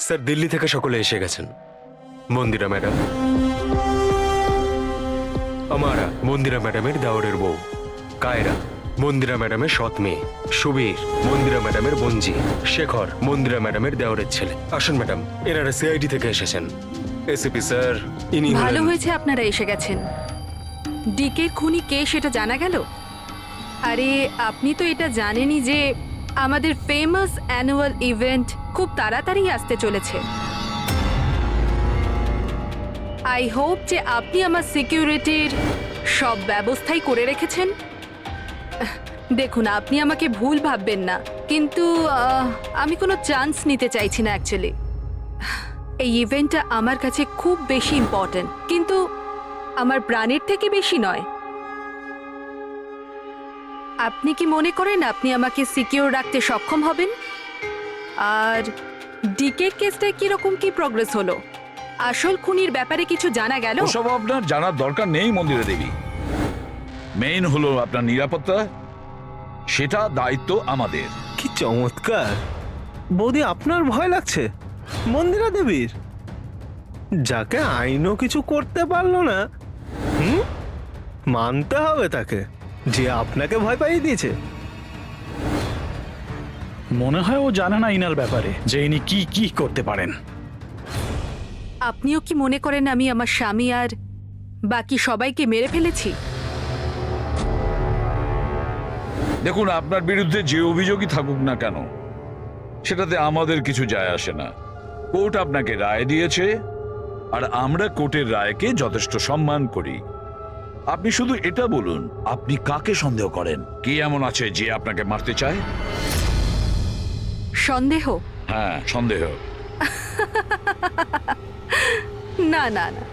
Sir, Delhi থেকে সকলে এসে গেছেন। মন্দিরা ম্যাডাম, আমারা মন্দিরা ম্যাডামের দেওরের বউ, কায়রা মন্দিরা ম্যাডামের সৎ মেয়ে, সুবীর মন্দিরা ম্যাডামের বোনজি, শেখর মন্দিরা ম্যাডামের দেওরের ছেলে। আসুন ম্যাডাম, এনারা সিআইডি থেকে এসেছেন। এসিপি স্যার, ইনি ভালো হলেন- হয়েছে আপনারা এসে গেছেন। ডিকে খুনি কে সেটা জানা গেল? আরে আপনি তো এটা জানেনই যে আমাদের ফেমাস অ্যানুয়াল ইভেন্ট খুব তাড়াতাড়ি আসতে চলেছে। আই হোপ যে আপনি আমার সিকিউরিটির সব ব্যবস্থাই করে রেখেছেন। দেখুন, আপনি আমাকে ভুল ভাববেন না, কিন্তু আমি কোনো চান্স নিতে চাইছি না অ্যাকচুয়ালি। এই ইভেন্টটা আমার কাছে খুব বেশি ইম্পর্ট্যান্ট, কিন্তু আমার প্রাণের থেকে বেশি নয়। আপনি কি মনে করেন আপনি আমাকে সিকিউর রাখতে সক্ষম হবেন? আর ডিকের কেসটায় কিরকম কি প্রগ্রেস হলো? আসল খুনির ব্যাপারে কিছু জানা গেল? ওসব আপনার জানার দরকার নেই মন্দিরা দেবী। মেইন হলো আপনার নিরাপত্তা, সেটা দায়িত্ব আমাদের। কি চমৎকার! বৌদি, আপনার ভয় লাগছে মন্দিরা দেবীর? যাকে আইনও কিছু করতে পারলো না, মানতে হবে তাকে যে আপনাকে ভয় পাইয়ে দিয়েছে। মনে হয় ও জানে না ইনার ব্যাপারে যে ইনি কি কি করতে পারেন। আপনিও কি মনে করেন আমি আমার স্বামী আর বাকি সবাইকে মেরে ফেলেছি? দেখুন, আপনার বিরুদ্ধে যে অভিযোগই থাকুক না কেন, সেটাতে আমাদের কিছু যায় আসে না। কোর্ট আপনাকে রায় দিয়েছে, আর আমরা কোর্টের রায়কে যথেষ্ট সম্মান করি। আপনি শুধু এটা বলুন, আপনি কাকে সন্দেহ করেন? কে এমন আছে যে আপনাকে মারতে চায়? সন্দেহ? হ্যাঁ, সন্দেহ। না না না,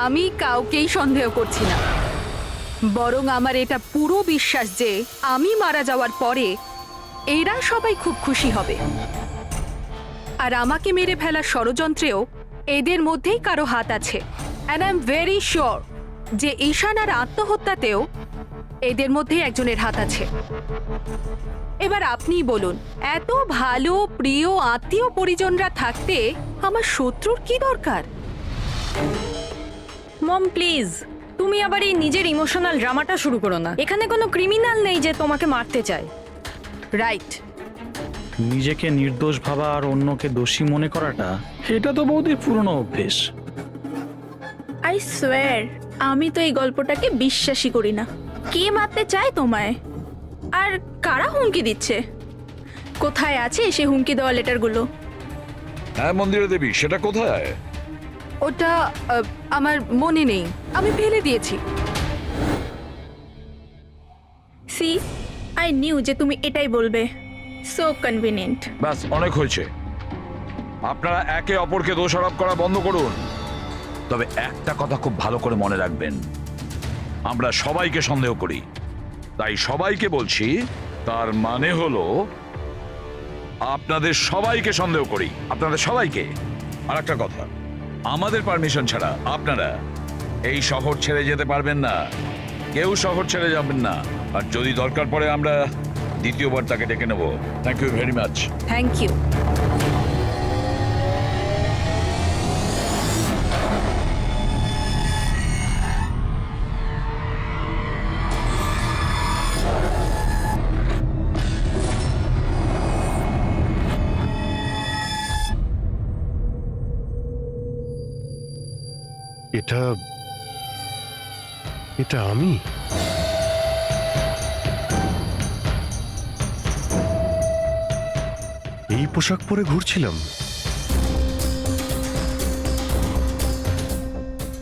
আমি কাউকেই সন্দেহ করছি না। বরং আমার এটা পুরো বিশ্বাস যে আমি মারা যাওয়ার পরে এরা সবাই খুব খুশি হবে। আর আমাকে মেরে ফেলার ষড়যন্ত্রেও এদের মধ্যেই কারো হাত আছে। And I am very sure যে ঈশান আর আত্মহত্যাতেও এদের মধ্যেই একজনের হাত আছে। এবার আপনিই বলুন, এত ভালো প্রিয় আত্মীয় পরিজনরা থাকতে আমার শত্রুর কি দরকার? মম প্লিজ, তুমি আবার এই নিজের ইমোশনাল ড্রামাটা শুরু করো না। এখানে কোনো ক্রিমিনাল নেই যে তোমাকে মারতে চায়। রাইট। নিজেকে নির্দোষ ভাবা আর অন্যকে দোষী মনে করাটা, এটা তো বৌদির পুরনো অভ্যেস। আই সোয়ার, আমি তো এই গল্পটাকে বিশ্বাসই করি না। কে মারতে চায় তোমায়? আর কারা হুমকি দিচ্ছে? কোথায় আছে সে হুমকি দেওয়া লেটারগুলো? হ্যাঁ মন্দিরা দেবী, সেটা কোথায়? ওটা আমার মনে নেই, আমি ফেলে দিয়েছি। সি, আই নিউ যে তুমি এটাই বলবে। So convenient. ব্যাস, অনেক হয়েছে। আপনারা একে অপরকে দোষারোপ করা বন্ধ করুন। তবে একটা কথা খুব ভালো করে মনে রাখবেন, আমরা সবাইকে সন্দেহ করি। তাই সবাইকে বলছি, তার মানে হলো আপনাদের সবাইকে সন্দেহ করি, আপনাদের সবাইকে। আর একটা কথা, আমাদের পারমিশন ছাড়া আপনারা এই শহর ছেড়ে যেতে পারবেন না। কেউ শহর ছেড়ে যাবেন না। আর যদি দরকার পড়ে আমরা দ্বিতীয়বার তাকে ডেকে নেব। Thank you very much. Thank you. এটা এটা আমি? এই পোশাক পরে ঘুরছিলাম?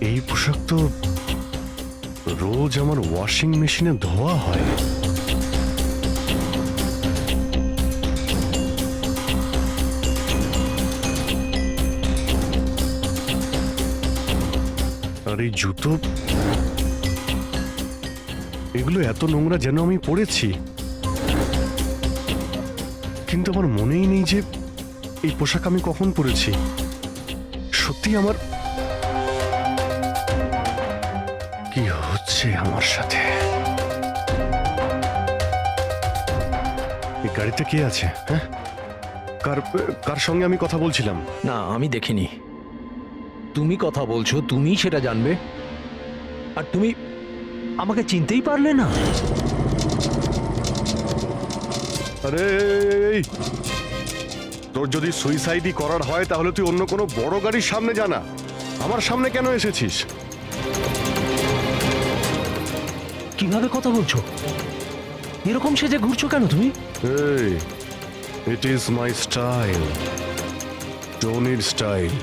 এই পোশাক তো রোজ আমার ওয়াশিং মেশিনে ধোয়া হয়। আর এই জুতো, এগুলো এত নোংরা যেন আমি পরেছি, কিন্তু আমার মনেই নেই যে এই পোশাক আমি কখন পরেছি। সত্যি আমার কি হচ্ছে আমার সাথে? এই গাড়িতে কে আছে? হ্যাঁ, কার কার সঙ্গে আমি কথা বলছিলাম? না, আমি দেখিনি। তুমি কথা বলছো, তুমি সেটা জানবে। আর তুমি আমাকে চিনতেই পারলে না? আরে এই, তোর যদি সুইসাইডই করার হয় তাহলে তুই অন্য কোনো বড় গাড়ির সামনে জানা, আমার সামনে কেন এসেছিস? কিভাবে কথা বলছো? এরকম সেজে ঘুরছো কেন তুমি? এই, ইট ইজ মাই স্টাইল, টনির স্টাইল।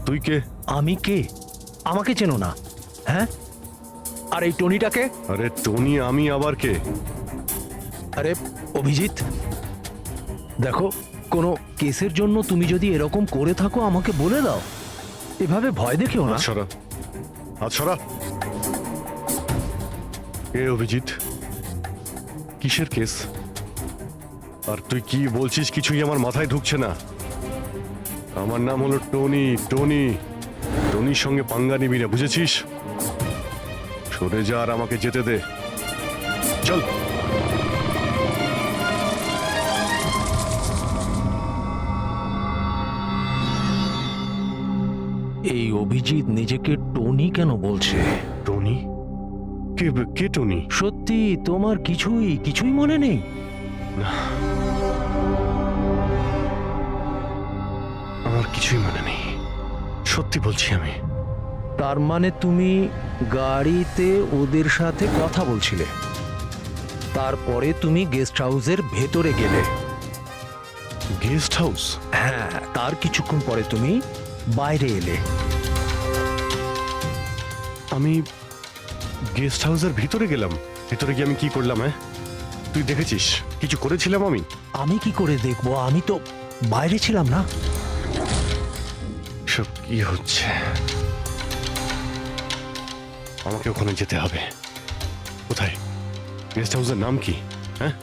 তুই কে? আমি কে? আমাকে চেনো না? হ্যাঁ? আর এই টনিটাকে? আরে টনি আমি আবার কে? আরে অভিজিৎ, দেখো, কোনো কেসের জন্য তুমি যদি এরকম করে থাকো আমাকে বলে দাও। এভাবে ভয় দেখিও না। আচ্ছা আচ্ছা, এ অভিজিৎ, কিসের কেস? আর তুই কি বলছিস কিছুই আমার মাথায় ঢুকছে না। আমার নাম হলো টনি। টনির সঙ্গে পাঙ্গা নিবি না, বুঝেছিস? সরে যা আর আমাকে যেতে দে, চল। এই অভিজিৎ নিজেকে টনি কেন বলছে? টনি? কে কে টনি? সত্যি তোমার কিছুই মনে নেই? আমার কিছুই মনে নেই, সত্যি বলছি আমি। তার মানে তুমি গাড়িতে ওদের সাথে কথা বলছিলে, তারপরে তুমি গেস্ট হাউসের ভেতরে গেলে। Guest house? হ্যাঁ, তার কিছুক্ষণ পরে তুমি বাইরে এলে। আমি গেস্ট হাউসের ভিতরে গেলাম? ভিতরে গিয়ে আমি কি করলাম? হ্যাঁ, তুই দেখেছিস কিছু করেছিলাম আমি? আমি কি করে দেখবো? আমি তো বাইরে ছিলাম না। সব কি হচ্ছে? আমাকে ওখানে যেতে হবে। কোথায়? গেস্ট হাউসের নাম কি? হ্যাঁ,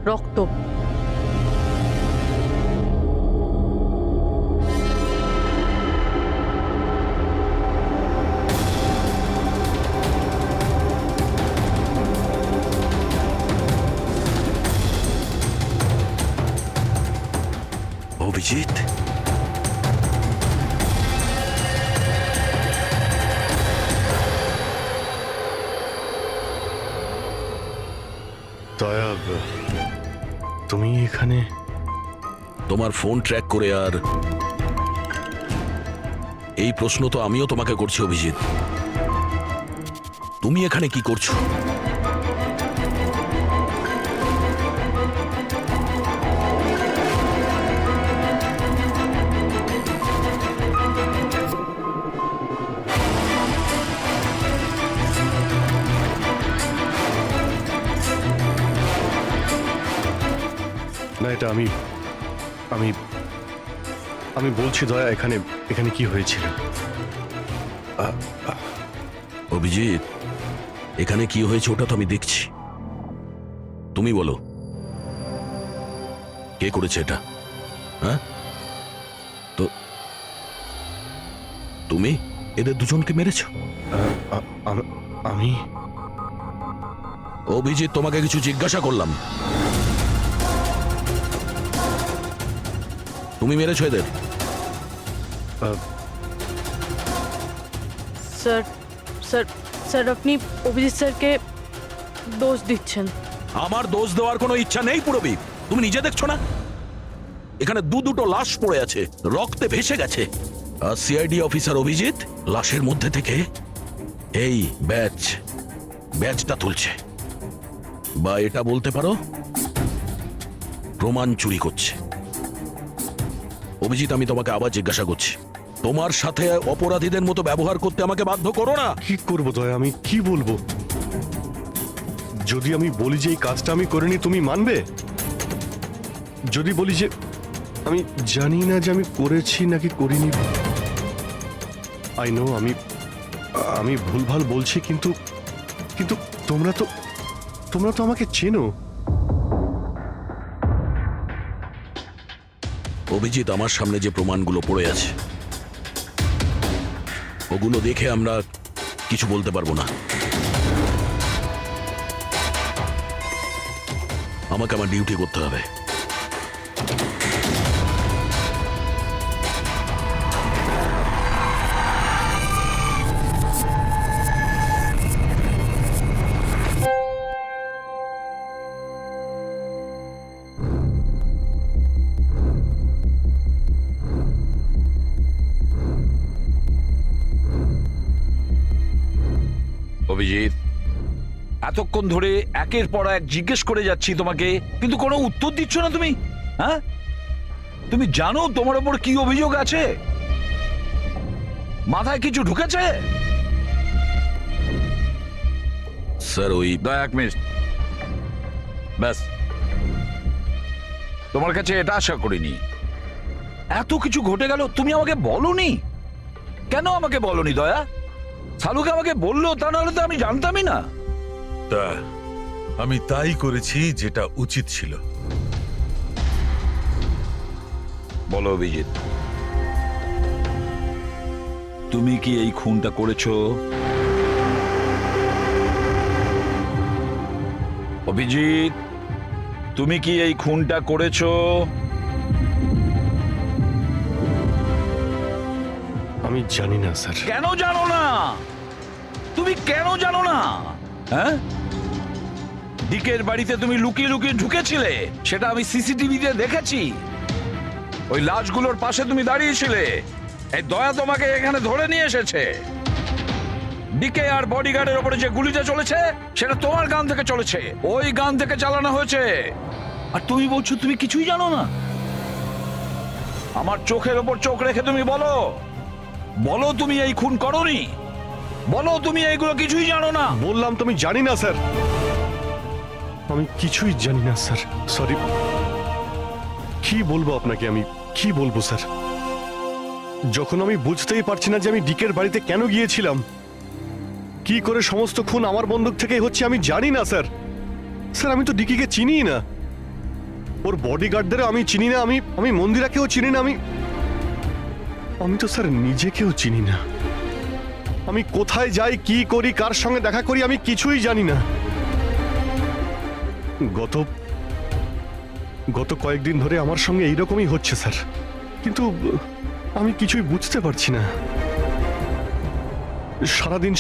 রক্ত। অভিজিৎ, দয়া, তুমি এখানে? তোমার ফোন ট্র্যাক করে, আর এই প্রশ্ন তো আমিও তোমাকে করছি অভিজিৎ। তুমি এখানে কি করছো? না, এটা আমি আমি আমি বলছি দয়া, এখানে এখানে কি হয়েছিল? অভিজিৎ, এখানে কি হয়েছে ওটা তো আমি দেখছি। তুমি বলো, কে করেছে এটা? হ্যাঁ, তো তুমি এদের দুজনকে মেরেছ? আমি? অভিজিৎ, তোমাকে কিছু জিজ্ঞাসা করলাম। তুমি মেরেছো এদের? স্যার স্যার স্যার আপনি অভিজিৎ স্যারকে দোষ দিচ্ছেন। আমার দোষ দেওয়ার কোনো ইচ্ছা নেই পুরবি। তুমি নিজে দেখছো না এখানে দুটো লাশ পড়ে আছে, রক্তে ভেসে গেছে। আর সিআইডি অফিসার অভিজিৎ লাশের মধ্যে থেকে এই ব্যাজটা তুলছে। বা এটা বলতে পারো প্রমাণ চুরি করছে। অভিজিৎ, আমি তোমাকে আবার জিজ্ঞাসা করছি, তোমার সাথে অপরাধীদের মতো ব্যবহার করতে আমাকে বাধ্য করো না। কি করবো দয়া, আমি কি বলবো? যদি আমি বলি যে এই কাজটা আমি করিনি, তুমি মানবে? যদি বলি যে আমি জানি না যে আমি করেছি নাকি করিনি, আই নো আমি ভুলভাল বলছি, কিন্তু কিন্তু তোমরা তো আমাকে চেনো। অভিজিৎ, আমার সামনে যে প্রমাণগুলো পড়ে আছে ওগুলো দেখে আমরা কিছু বলতে পারবো না। আমাকে আমার ডিউটি করতে হবে। অভিজিৎ, এতক্ষণ ধরে একের পর এক জিজ্ঞেস করে যাচ্ছি তোমাকে, কিন্তু কোনো উত্তর দিচ্ছ না তুমি। হ্যাঁ, তুমি জানো তোমার ওপর কি অভিযোগ আছে? মাথায় কিছু ঢুকেছে? স্যার, ওই এক মিনিট, ব্যাস। তোমার কাছে এটা আশা করিনি। এত কিছু ঘটে গেল, তুমি আমাকে বলনি কেন? আমাকে বলনি দয়া? সালুকে আমাকে বললো, তা নাহলে তো আমি জানতামই না। তা আমি তাই করেছি যেটা উচিত ছিল। বলো অভিজিৎ, তুমি কি এই খুনটা করেছো? অভিজিৎ, তুমি কি এই খুনটা করেছো? আমি জানি না স্যার। কেন জানো না? তুমি কেন জানো না? হ্যাঁ, ডিকের বাড়িতে তুমি লুকিয়ে লুকিয়ে ঢুকেছিলে, সেটা আমি সিসিটিভিতে দেখেছি। ওই লাশগুলোর পাশে তুমি দাঁড়িয়েছিলে। এই দয়া তোমাকে এখানে ধরে নিয়ে এসেছে। ডিকে আর বডিগার্ডের উপরে যে গুলিটা চলেছে সেটা তোমার গান থেকে চলেছে, ওই গান থেকে চালানো হয়েছে। আর তুমি বলছো তুমি কিছুই জানো না? আমার চোখের ওপর চোখ রেখে তুমি বলো, বলো তুমি এই খুন করোনি। বলো তুমি এইগুলো কিছুই জানো না। বললাম তুমি জানি না স্যার, আমি কিছুই জানি না স্যার। সরি। কি বলবো আপনাকে, আমি কি বলবো স্যার? যখন আমি বুঝতেই পারছি না যে আমি ডিকের বাড়িতে কেন গিয়েছিলাম, কি করে সমস্ত খুন আমার বন্দুক থেকেই হচ্ছে, আমি জানি না স্যার। স্যার, আমি তো ডিকিকে চিনি না, ওর বডিগার্ডদের আমি চিনি না, আমি মন্দিরাকেও চিনি না, আমি তো স্যার নিজেকেও চিনি না। আমি কোথায় যাই, কি করি, কার সঙ্গে দেখা করি, আমি কিছুই জানি না। গত কয়েকদিন ধরে আমার সঙ্গে এইরকমই হচ্ছে স্যার, কিন্তু আমি কিছুই বুঝতে পারছি না। সারাদিন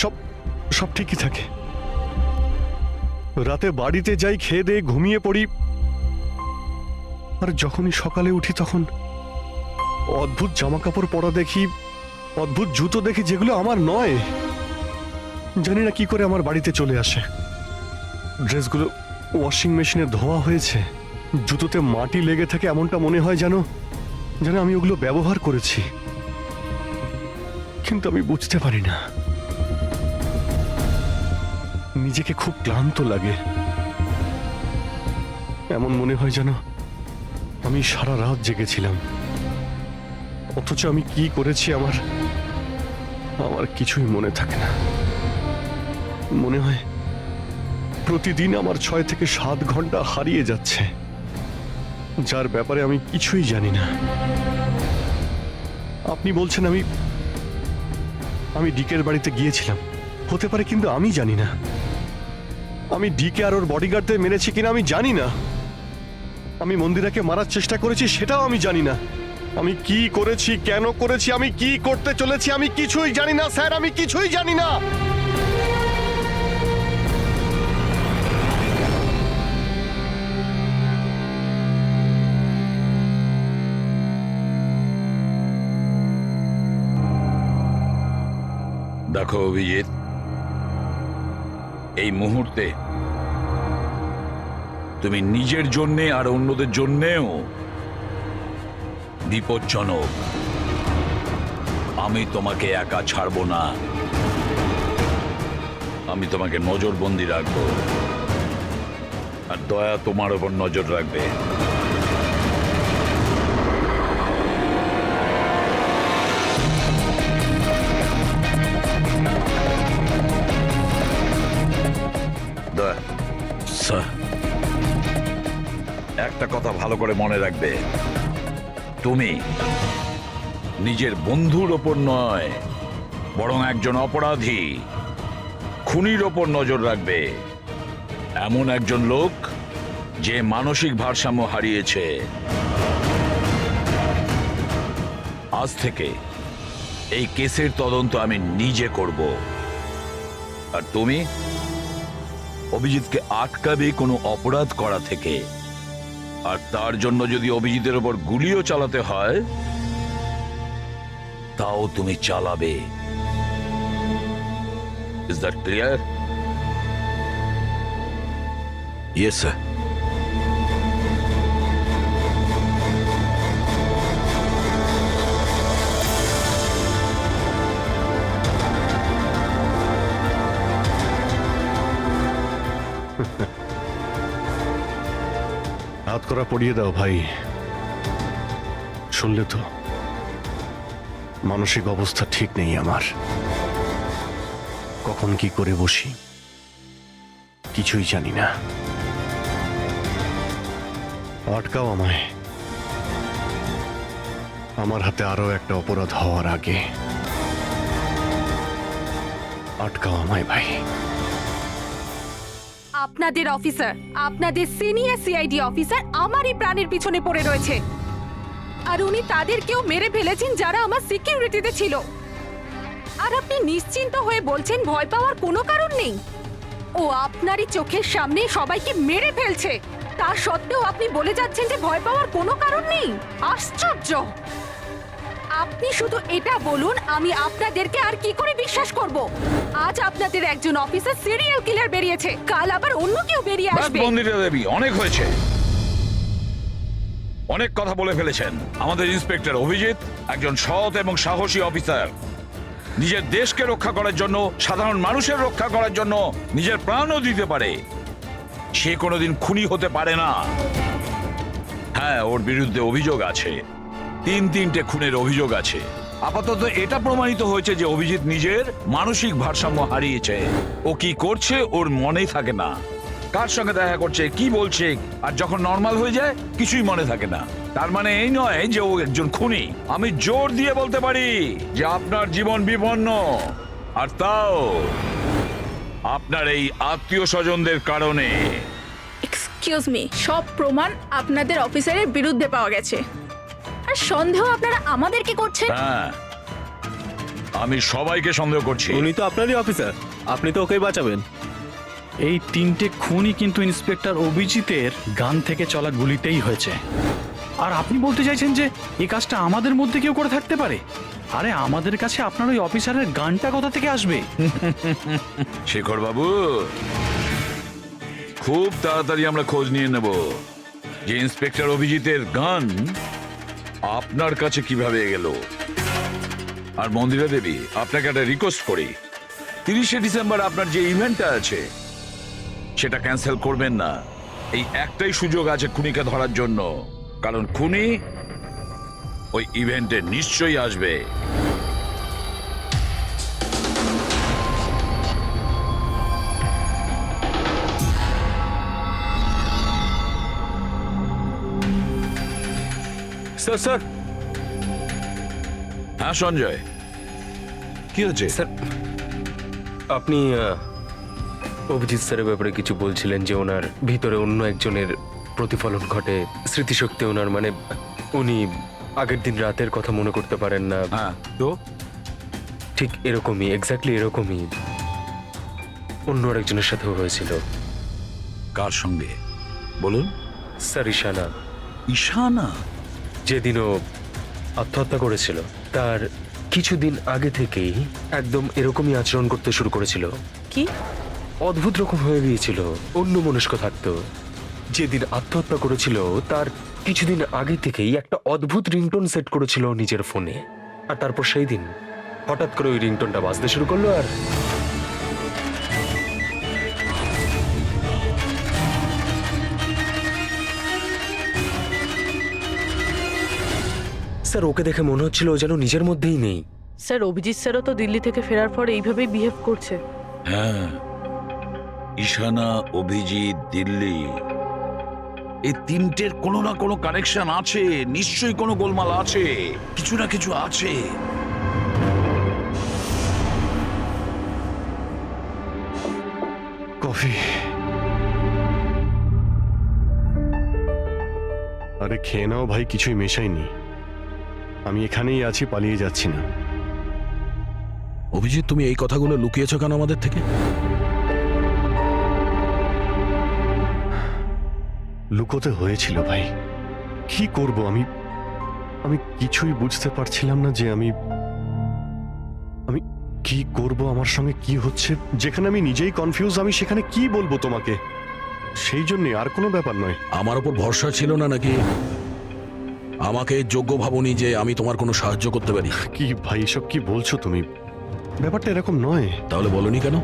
সব ঠিকই থাকে, রাতে বাড়িতে যাই, খেয়ে দিয়ে ঘুমিয়ে পড়ি, আর যখনই সকালে উঠি তখন অদ্ভুত জামা কাপড় পরা দেখি, অদ্ভুত জুতো দেখি, যেগুলো আমার নয়। জানি না কি করে আমার বাড়িতে চলে আসে। ড্রেসগুলো ওয়াশিং মেশিনে ধোয়া হয়েছে, জুতোতে মাটি লেগে থাকে, এমনটা মনে হয় যেন আমি ওগুলো ব্যবহার করেছি, কিন্তু আমি বুঝতে পারি না। নিজেকে খুব ক্লান্ত লাগে, এমন মনে হয় যেন আমি সারা রাত জেগেছিলাম, অথচ আমি কি করেছি আমার কিছুই মনে থাকে না। মনে হয় প্রতিদিন আমার 6 থেকে 7 ঘন্টা হারিয়ে যাচ্ছে, যার ব্যাপারে আমি কিছুই জানি না। আপনি বলছেন আমি ডিকের বাড়িতে গিয়েছিলাম, হতে পারে, কিন্তু আমি জানি না। আমি ডিকে আর ওর বডিগার্ডদের মেরেছি কিনা আমি জানি না। আমি মন্দিরাকে মারার চেষ্টা করেছি সেটাও আমি জানি না। আমি কি করেছি, কেন করেছি, আমি কি করতে চলেছি, আমি কিছুই জানি না স্যার, আমি কিছুই জানি না। দেখো অভিজিৎ, এই মুহূর্তে তুমি নিজের জন্যে আর অন্যদের জন্যেও বিপজ্জনক। আমি তোমাকে একা ছাড়বো না, আমি তোমাকে নজরবন্দি রাখবো, আর দয়া তোমার ওপর নজর রাখবে। দয়া, স্যার, একটা কথা ভালো করে মনে রাখবে, তুমি নিজের বন্ধুর ওপর নয়, বরং একজন অপরাধী খুনির ওপর নজর রাখবে। এমন একজন লোক যে মানসিক ভারসাম্য হারিয়েছে। আজ থেকে এই কেসের তদন্ত আমি নিজে করব, আর তুমি অভিজিৎকে আটকাবে কোনো অপরাধ করা থেকে। আর তার জন্য যদি অভিজিতের ওপর গুলিও চালাতে হয়, তাও তুমি চালাবে। Is that clear? Yes sir. হাত করা পড়িয়ে দাও ভাই। শুনলে তো, মানসিক অবস্থা ঠিক নেই আমার। কখন কি করে বসি কিছুই জানি না। আটকাও আমায়, আমার হাতে আরো একটা অপরাধ হওয়ার আগে। আটকাও আমায় ভাই। আপনাদের অফিসার, আপনাদের সিনিয়র সিআইডি অফিসার আমারই প্রাণের পিছনে পড়ে রয়েছে, আর উনি তাদেরকেও মেরে ফেলেছেন যারা আমার সিকিউরিটিতে ছিল। আর আপনি নিশ্চিন্ত হয়ে বলছেন ভয় পাওয়ার কোনো কারণ নেই। ও আপনারই চোখের সামনে সবাইকে মেরে ফেলছে, তা সত্ত্বেও আপনি বলে যাচ্ছেন যে ভয় পাওয়ার কোনো কারণ নেই। আশ্চর্য! আপনি শুধু এটা বলুন, আমি আপনাদেরকে আর কি করে বিশ্বাস করব? আজ আপনাদের একজন অফিসার সিরিয়াল কিলার বেরিয়েছে, কাল আবার অন্য কেউ বেরিয়ে আসবে। মন্দিরা দেবী, অনেক হয়েছে, অনেক কথা বলে ফেলেছেন। আমাদের ইন্সপেক্টর অভিজিৎ একজন সৎ এবং সাহসী অফিসার। নিজের দেশকে রক্ষা করার জন্য, সাধারণ মানুষের রক্ষা করার জন্য নিজের প্রাণও দিতে পারে। সে কোনোদিন খুনি হতে পারে না। হ্যাঁ, ওর বিরুদ্ধে অভিযোগ আছে, তিনটে খুনের অভিযোগ আছে। আপাতত এটা প্রমাণিত হয়েছে যে অভিজিৎ নিজের মানসিক ভারসাম্য হারিয়েছে। ও কি করছে ওর মনেই থাকে না, কার সঙ্গে দেখা করছে, কি বলছে, আর যখন নর্মাল হয়ে যায় কিছুই মনে থাকে না। তার মানে এই নয় যে ও একজন খুনি। আমি জোর দিয়ে বলতে পারি যে আপনার জীবন বিপন্ন, আর তাও আপনার এই আত্মীয় স্বজনদের কারণে। এক্সকিউজ মি, সব প্রমাণ আপনাদের অফিসারের বিরুদ্ধে পাওয়া গেছে, আর সন্দেহ আপনারা আমাদেরকে করছেন। হ্যাঁ, আমি সবাইকে সন্দেহ করছি। উনি তো আপনারই অফিসার, আপনি তো ওকেই বাঁচাবেন। এই তিনটে খুনই কিন্তু ইন্সপেক্টর অভিজিতের গান থেকে চলা গুলিতেই হয়েছে। আর আপনি বলতে চাইছেন যে এই কাজটা আমাদের মধ্যে কেউ করে থাকতে পারে? আরে আমাদের কাছে আপনার ওই অফিসারের গানটা কোথা থেকে আসবে? শেখর বাবু, খুব তাড়াতাড়ি আমরা খোঁজ নিয়ে নেব যে ইন্সপেক্টর অভিজিতের গান আপনার কাছে কিভাবে গেল। আর মন্দিরা দেবী, আপনাকে একটা রিকোয়েস্ট করি, 30শে ডিসেম্বর আপনার যে ইভেন্টটা আছে সেটা ক্যান্সেল করবেন না। এই একটাই সুযোগ আছে খুনিকে ধরার জন্য, কারণ খুনি ওই ইভেন্টে নিশ্চয়ই আসবে। স্যার স্যার হ্যাঁ সঞ্জয়, কি হচ্ছে? স্যার, আপনি অভিজিৎ স্যারের ব্যাপারে কিছু বলছিলেন যে ওনার ভিতরে অন্য একজনের প্রতিফলন ঘটে, স্মৃতিশক্তি ওনার, মানে উনি আগের দিন রাতের কথা মনে করতে পারেন না। হ্যাঁ তো ঠিক এরকমই, এক্স্যাক্টলি এরকমই অন্য আরেকজনের সাথেও হয়েছিল। কার সঙ্গে বলুন? স্যার, ঈশানা। ঈশানা? যেদিনও আত্মহত্যা করেছিল তার কিছুদিন আগে থেকেই একদম এরকমই আচরণ করতে শুরু করেছিল। কি অদ্ভুত রকম হয়ে গিয়েছিল, অন্য মনস্ক থাকতো। যেদিন আত্মহত্যা করেছিল তার কিছুদিন আগে থেকেই একটা অদ্ভুত রিংটোন সেট করেছিল ও নিজের ফোনে। আর তারপর সেই দিন হঠাৎ করে ওই রিংটোনটা বাজতে শুরু করলো। আর স্যার ওকে দেখে মনে হচ্ছিল ও যেন নিজের মধ্যেই নেই। স্যার অভিজিৎ স্যারও তো দিল্লি থেকে ফেরার পর এইভাবেই বিহেভ করছে। হ্যাঁ, ঈশানা, অভিজিৎ, দিল্লি, এই তিনটের কোনো না কোনো কানেকশন আছে। নিশ্চয়ই কোনো গোলমাল আছে, কিছু না কিছু আছে। কফি। আরে খেয়ে নাও ভাই, কিছুই মেশাইনি। আমি এখানেই আছি, পালিয়ে যাচ্ছি না। অভিজিৎ, তুমি এই কথাগুলো লুকিয়েছো কেন আমাদের থেকে? লুকোতে হয়েছিল ভাই, কি করব আমি আমি কিছুই বুঝতে পারছিলাম না যে আমি কি করব, আমার সঙ্গে কি হচ্ছে। যেখানে আমি নিজেই কনফিউজ, আমি সেখানে কি বলবো তোমাকে। সেই জন্য আর কোনো ব্যাপার নয়। আমার ওপর ভরসা ছিল না নাকি? আমাকে যোগ্য ভাবনি যে আমি তোমার কোনো সাহায্য করতে পারি? কি ভাই, এসব কি বলছো তুমি? ব্যাপারটা এরকম নয়। তাহলে বলনি কেন?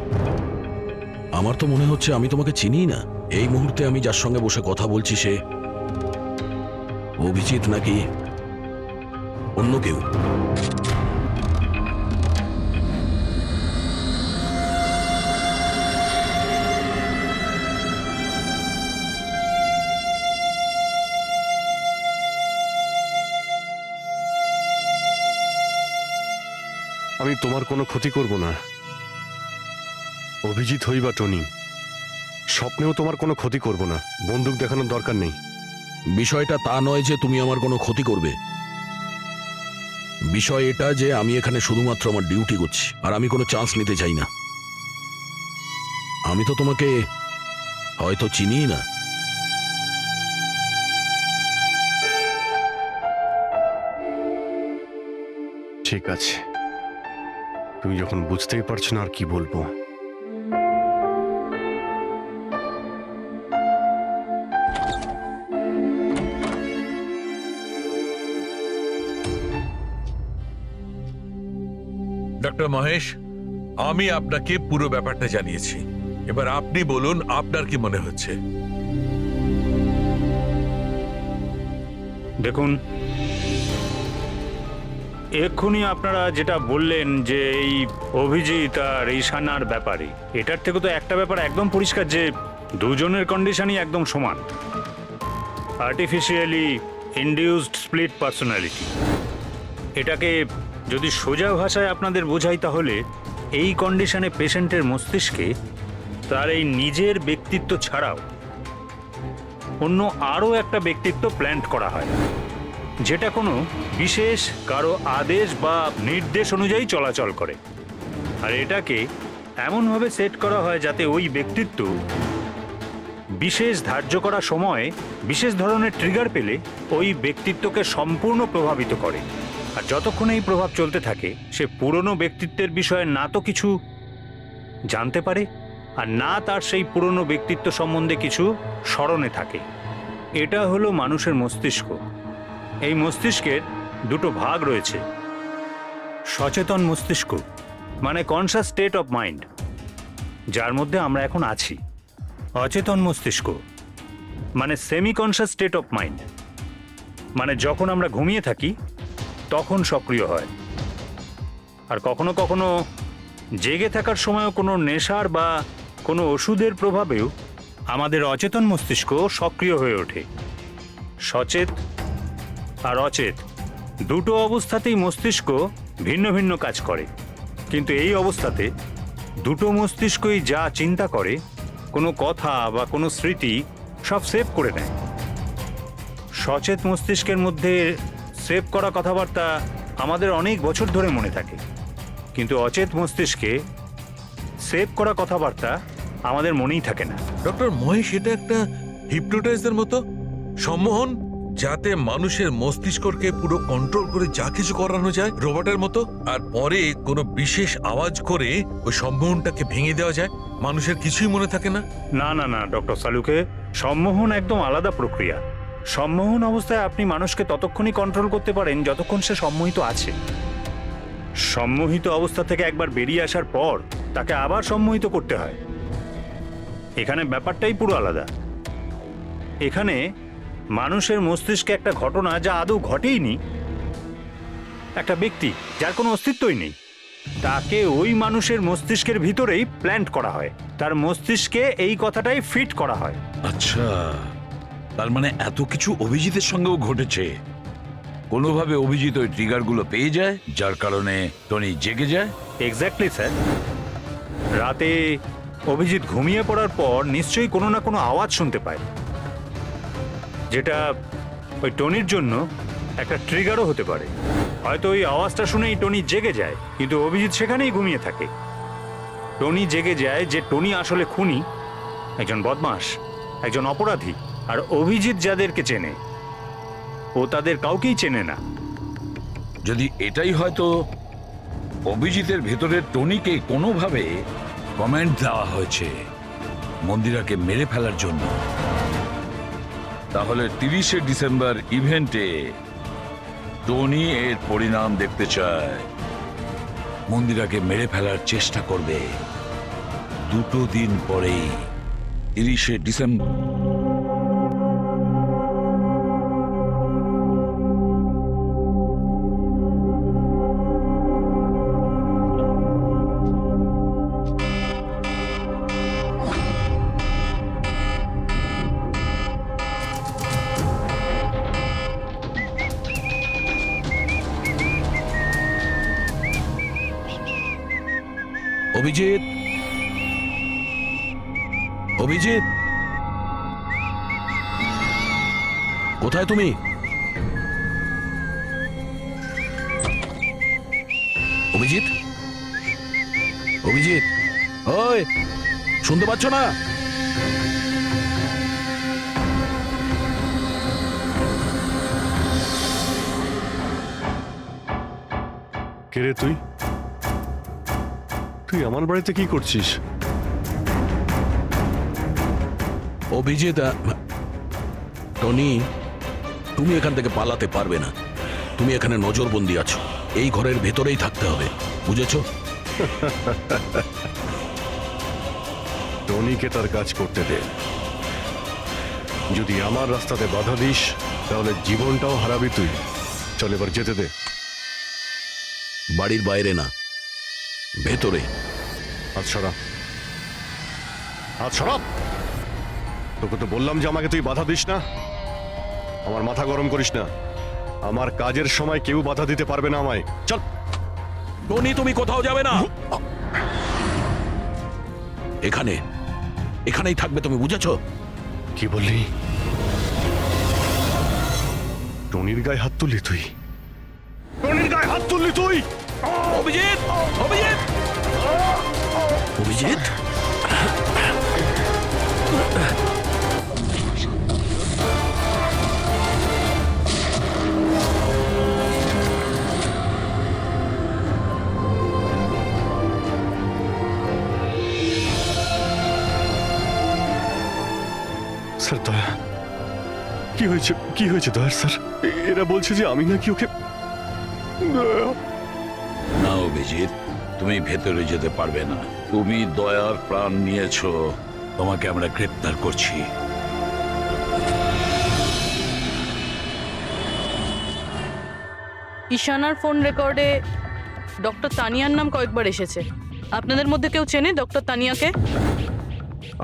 আমার তো মনে হচ্ছে আমি তোমাকে চিনি না। এই মুহূর্তে আমি যার সঙ্গে বসে কথা বলছি সে অভিজিৎ নাকি অন্য কেউ? আমি তোমার কোনো ক্ষতি করব না। অভিজিৎ হই বা টনি, স্বপ্নেও তোমার কোনো ক্ষতি করব না। বন্দুক দেখানোর দরকার নেই। বিষয়টা তা নয় যে তুমি আমার কোনো ক্ষতি করবে। বিষয় এটা যে আমি এখানে শুধুমাত্র আমার ডিউটি করছি, আর আমি কোনো চান্স নিতে চাই না। আমি তো তোমাকে হয়তো চিনি না। ঠিক আছে, তুমি যখন বুঝতেই পারছো না আর কি বলবো। ডক্টর মহেশ, আমি আপনাকে পুরো ব্যাপারটা জানিয়েছি। এবার আপনি বলুন আপনার কি মনে হচ্ছে। দেখুন, এক্ষুনি আপনারা যেটা বললেন যে এই অভিজিৎ আর ঈশানার ব্যাপারে, এটার থেকে তো একটা ব্যাপার একদম পরিষ্কার যে দুজনের কন্ডিশনই একদম সমান। Artificially induced split personality. এটাকে যদি সোজা ভাষায় আপনাদের বোঝাই তাহলে এই কন্ডিশনে পেশেন্টের মস্তিষ্কে তার এই নিজের ব্যক্তিত্ব ছাড়াও অন্য আরও একটা ব্যক্তিত্ব প্ল্যান্ট করা হয়, যেটা কোনো বিশেষ কারো আদেশ বা নির্দেশ অনুযায়ী চলাচল করে। আর এটাকে এমনভাবে সেট করা হয় যাতে ওই ব্যক্তিত্ব বিশেষ ধার্য করা সময়ে বিশেষ ধরনের ট্রিগার পেলে ওই ব্যক্তিত্বকে সম্পূর্ণ প্রভাবিত করে। আর যতক্ষণ এই প্রভাব চলতে থাকে সে পুরনো ব্যক্তিত্বের বিষয়ে না তো কিছু জানতে পারে আর না তার সেই পুরনো ব্যক্তিত্ব সম্বন্ধে কিছু স্মরণে থাকে। এটা হলো মানুষের মস্তিষ্ক। এই মস্তিষ্কের দুটো ভাগ রয়েছে। সচেতন মস্তিষ্ক মানে কনসাস স্টেট অফ মাইন্ড, যার মধ্যে আমরা এখন আছি। অচেতন মস্তিষ্ক মানে semi conscious state of mind, মানে যখন আমরা ঘুমিয়ে থাকি তখন সক্রিয় হয়। আর কখনো কখনো জেগে থাকার সময়ও কোনো নেশার বা কোনো ওষুধের প্রভাবেও আমাদের অচেতন মস্তিষ্ক সক্রিয় হয়ে ওঠে। সচেত আর অচেত দুটো অবস্থাতেই মস্তিষ্ক ভিন্ন ভিন্ন কাজ করে, কিন্তু এই অবস্থাতে দুটো মস্তিষ্কই যা চিন্তা করে, কোনো কথা বা কোনো স্মৃতি সব সেভ করে নেয়। সচেত মস্তিষ্কের মধ্যে সেভ করা কথাবার্তা আমাদের অনেক বছর ধরে মনে থাকে, কিন্তু অচেত মস্তিষ্কে সেভ করা কথাবার্তা আমাদের মনেই থাকে না। ডক্টর মহেশ, এটা একটা হিপনোটাইজের মতো সম্মোহন, যাতে মানুষের মস্তিষ্ককে পুরো কন্ট্রোল করে যা কিছু করানো যায় রোবটের মতো, আর পরে কোনো বিশেষ আওয়াজ করে ওই সম্মোহনটাকে ভেঙে দেওয়া যায়। মানুষের কিছুই মনে থাকে না। না না না ডক্টর সালুকে, সম্মোহন একদম আলাদা প্রক্রিয়া। সম্মোহন অবস্থায় আপনি মানুষকে ততক্ষণই কন্ট্রোল করতে পারেন যতক্ষণ সে সম্মোহিত আছে। সম্মোহিত অবস্থা থেকে একবার বেরিয়ে আসার পর তাকে আবার সম্মোহিত করতে হয়। এখানে ব্যাপারটাই পুরো আলাদা। এখানে মানুষের মস্তিষ্কে একটা ঘটনা যা আদৌ ঘটেইনি, একটা ব্যক্তি যার কোনো অস্তিত্বই নেই, তাকে ওই মানুষের মস্তিষ্কের ভিতরেই প্ল্যান্ট করা হয়, তার মস্তিষ্কে এই কথাটাই ফিট করা হয়। আচ্ছা, তার মানে এত কিছু অভিজিতের সঙ্গেও ঘটেছে। কোনোভাবে অভিজিৎ ওই ট্রিগারগুলো পেয়ে যায়, যার কারণে টনি জেগে যায়। Exactly sir. রাতে অভিজিৎ ঘুমিয়ে পড়ার পর নিশ্চয়ই কোনো না কোনো আওয়াজ শুনতে পায়, যেটা ওই টনির জন্য একটা ট্রিগারও হতে পারে। হয়তো ওই আওয়াজটা শুনেই টনি জেগে যায়, কিন্তু অভিজিৎ সেখানেই ঘুমিয়ে থাকে। টনি জেগে যায় যে টনি আসলে খুনি, একজন বদমাশ, একজন অপরাধী। আর অভিজিৎ যাদেরকে চেনে, ও তাদের কাউকেই চেনে না। যদি এটাই হয়তো অভিজিতের ভেতরের টনিকে কোনোভাবে কমেন্ট দেওয়া হয়েছে মন্দিরাকে মেরে ফেলার জন্য, তাহলে 30শে ডিসেম্বর ইভেন্টে টনি এর পরিণাম দেখতে চায়। মন্দিরাকে মেরে ফেলার চেষ্টা করবে 2 দিন পরেই, 30শে ডিসেম্বর। অভিজিৎ, অভিজিৎ, কোথায় তুমি? অভিজিৎ, অভিজিৎ, ওই শুনতে পাচ্ছ না? কে রে তুই? তুই আমার বাড়িতে কি করছিস? অভিজিৎ, টনি, তুমি এখান থেকে পালাতে পারবে না। তুমি এখানে নজরবন্দি আছো, এই ঘরের ভেতরেই থাকতে হবে, বুঝেছো? টনিকে তার কাজ করতে দে। যদি আমার রাস্তাতে বাধা দিস তাহলে জীবনটাও হারাবি তুই। চল এবার যেতে দে। বাড়ির বাইরে না, ভেতরে। হাত সরা, হাত সরা। তোকে তো বললাম যে আমাকে তুই বাধা দিস না। আমার মাথা গরম করিস না। আমার কাজের সময় কেউ বাধা দিতে পারবে না আমায়। চল। টনি, তুমি কোথাও যাবে না, এখানেই থাকবে তুমি, বুঝেছো? কি বললি? টনির গায়ে হাত তুললি তুই? টনির গায়ে হাত তুললি তুই? অভিজিৎ, অভিজিৎ, অভিজিৎ, স্যার দয়া, কি হয়েছে? কি হয়েছে দয়ার স্যার? এরা বলছে যে আমি নাকি ওকে। না অভিজিৎ, তুমি ভেতরে যেতে পারবে না। তুমি দয়ার প্রাণ নিয়েছো, তোমাকে আমরা গ্রেপ্তার করছি। ঈশানার ফোন রেকর্ডে ডক্টর তানিয়ার নাম কয়েকবার এসেছে। আপনাদের মধ্যে কেউ চেনে ডক্টর তানিয়াকে?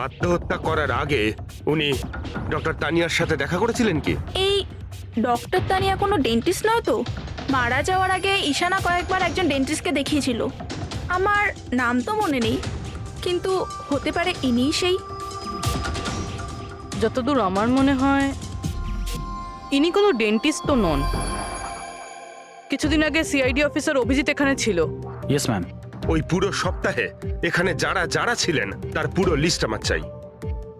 আত্মহত্যা করার আগে উনি ডক্টর তানিয়ার সাথে দেখা করেছিলেন কি? এই ডক্টর তানিয়া কোনো ডেন্টিস্ট নয় তো? মারা যাওয়ার আগে ঈশানা কয়েকবার একজন ডেন্টিস্টকে দেখিয়েছিল। আমার নাম তো মনে নেই, কিন্তু হতে পারে ইনিই সেই। যতদূর আমার মনে হয় ইনি কোনো ডেন্টিস্ট তো নন। কিছুদিন আগে সিআইডি অফিসার অভিজিৎ এখানে ছিল। Yes ma'am. ওই পুরো সপ্তাহে এখানে যারা যারা ছিলেন তার পুরো লিস্ট আমার চাই।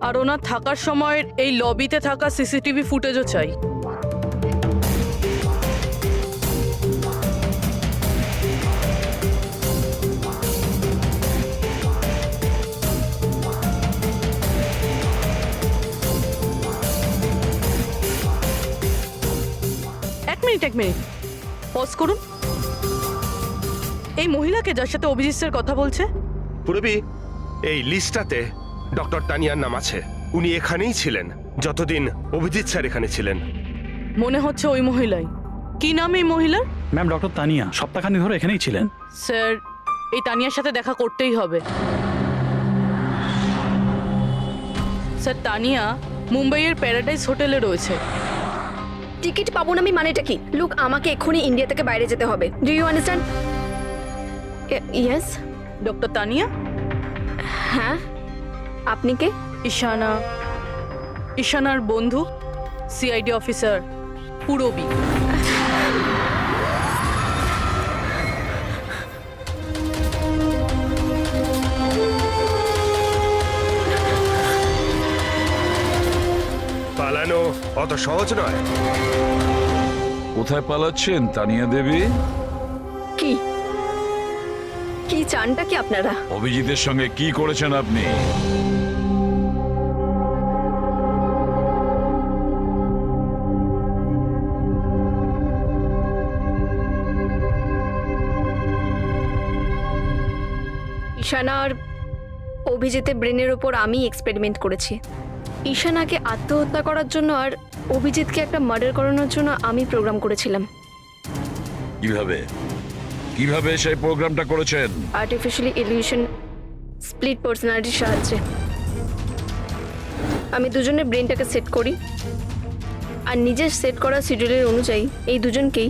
আর ওনার থাকার সময়ের এই লবিতে থাকা সিসিটিভি ফুটেজও চাই। মিনিট পজ করুন। এই মহিলাকে যার সাথে অভিজিৎ স্যার কথা বলছে? পুরবি, এই লিস্টটাতে ডক্টর তানিয়ার নাম আছে। উনি এখানেই ছিলেন যতদিন অভিজিৎ স্যার এখানে ছিলেন। মনে হচ্ছে ওই মহিলাই। কি নাম এই মহিলার? ম্যাম, ডক্টর তানিয়া সপ্তাহখানি ধরে এখানেই ছিলেন। স্যার, এই তানিয়ার সাথে দেখা করতেই হবে। স্যার, তানিয়া মুম্বাইয়ের প্যারাডাইস হোটেলে রয়েছে। টিকিট পাবো না আমি মানেটা কি? লুক, আমাকে এক্ষুনি ইন্ডিয়া থেকে বাইরে যেতে হবে। Do you understand? Yes. Doctor Tania? হ্যাঁ, আপনি কে? ঈশানার বন্ধু, সিআইডি অফিসার পুরবী। পালানো অত সহজ নয়। কোথায় পালাচ্ছেন তানিয়া দেবী? কি কি চানটা কি আপনারা? অভিজিতের সঙ্গে কি করেছেন আপনি? ঈশানা আর অভিজিতের ব্রেনের ওপর আমি এক্সপেরিমেন্ট করেছি। ঈশানাকে আত্মহত্যা করার জন্য আর অভিজিৎকে একটা মার্ডার করানোর জন্য আমি প্রোগ্রাম করেছিলাম। কিভাবে কিভাবে সেই প্রোগ্রামটা করেছেন? আর্টিফিশিয়ালি ইলিউশন স্প্লিট পার্সোনালিটির সাহায্যে আমি দুজনের ব্রেনটাকে সেট করি, আর নিজের সেট করা শিডিউলের অনুযায়ী এই দুজনকেই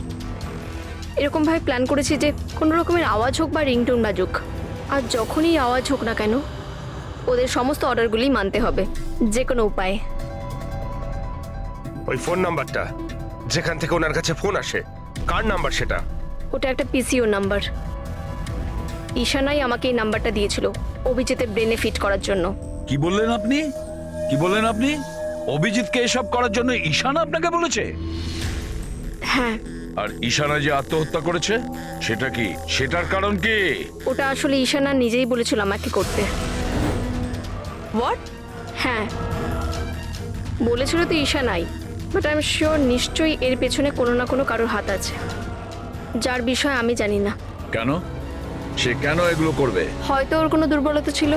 এরকমভাবে প্ল্যান করেছি যে কোনো রকমের আওয়াজ হোক বা রিংটোন বাজুক, আর যখনই আওয়াজ হোক না কেন ওদের সমস্ত অর্ডারগুলি মানতে হবে যে কোনো উপায়ে। ওই ফোন নাম্বারটা যেখান থেকে ওনার কাছে ফোন আসে, কার নাম্বার সেটা? ওটা একটা পিসিও নাম্বার। ঈশানাই আমাকে এই নাম্বারটা দিয়েছিল অভিজিতের ব্রেনে ফিট করার জন্য। কি বললেন আপনি? কি বললেন আপনি? অভিজিৎকে এসব করার জন্য ঈশানা আপনাকে বলেছে? হ্যাঁ। আর ঈশানা যে আত্মহত্যা করেছে সেটা কি? সেটার কারণ কি? ওটা আসলে ঈশানা নিজেই বলেছিল আমাকে করতে। হোয়াট? হ্যাঁ, বলেছিল তো ঈশানাই, বাট আই এম শিওর নিশ্চয়ই এর পেছনে কোনো না কোনো কারোর হাত আছে, যার বিষয়ে আমি জানি না। কেন? সে কেন এগুলো করবে? হয়তো ওর কোনো দুর্বলতা ছিল।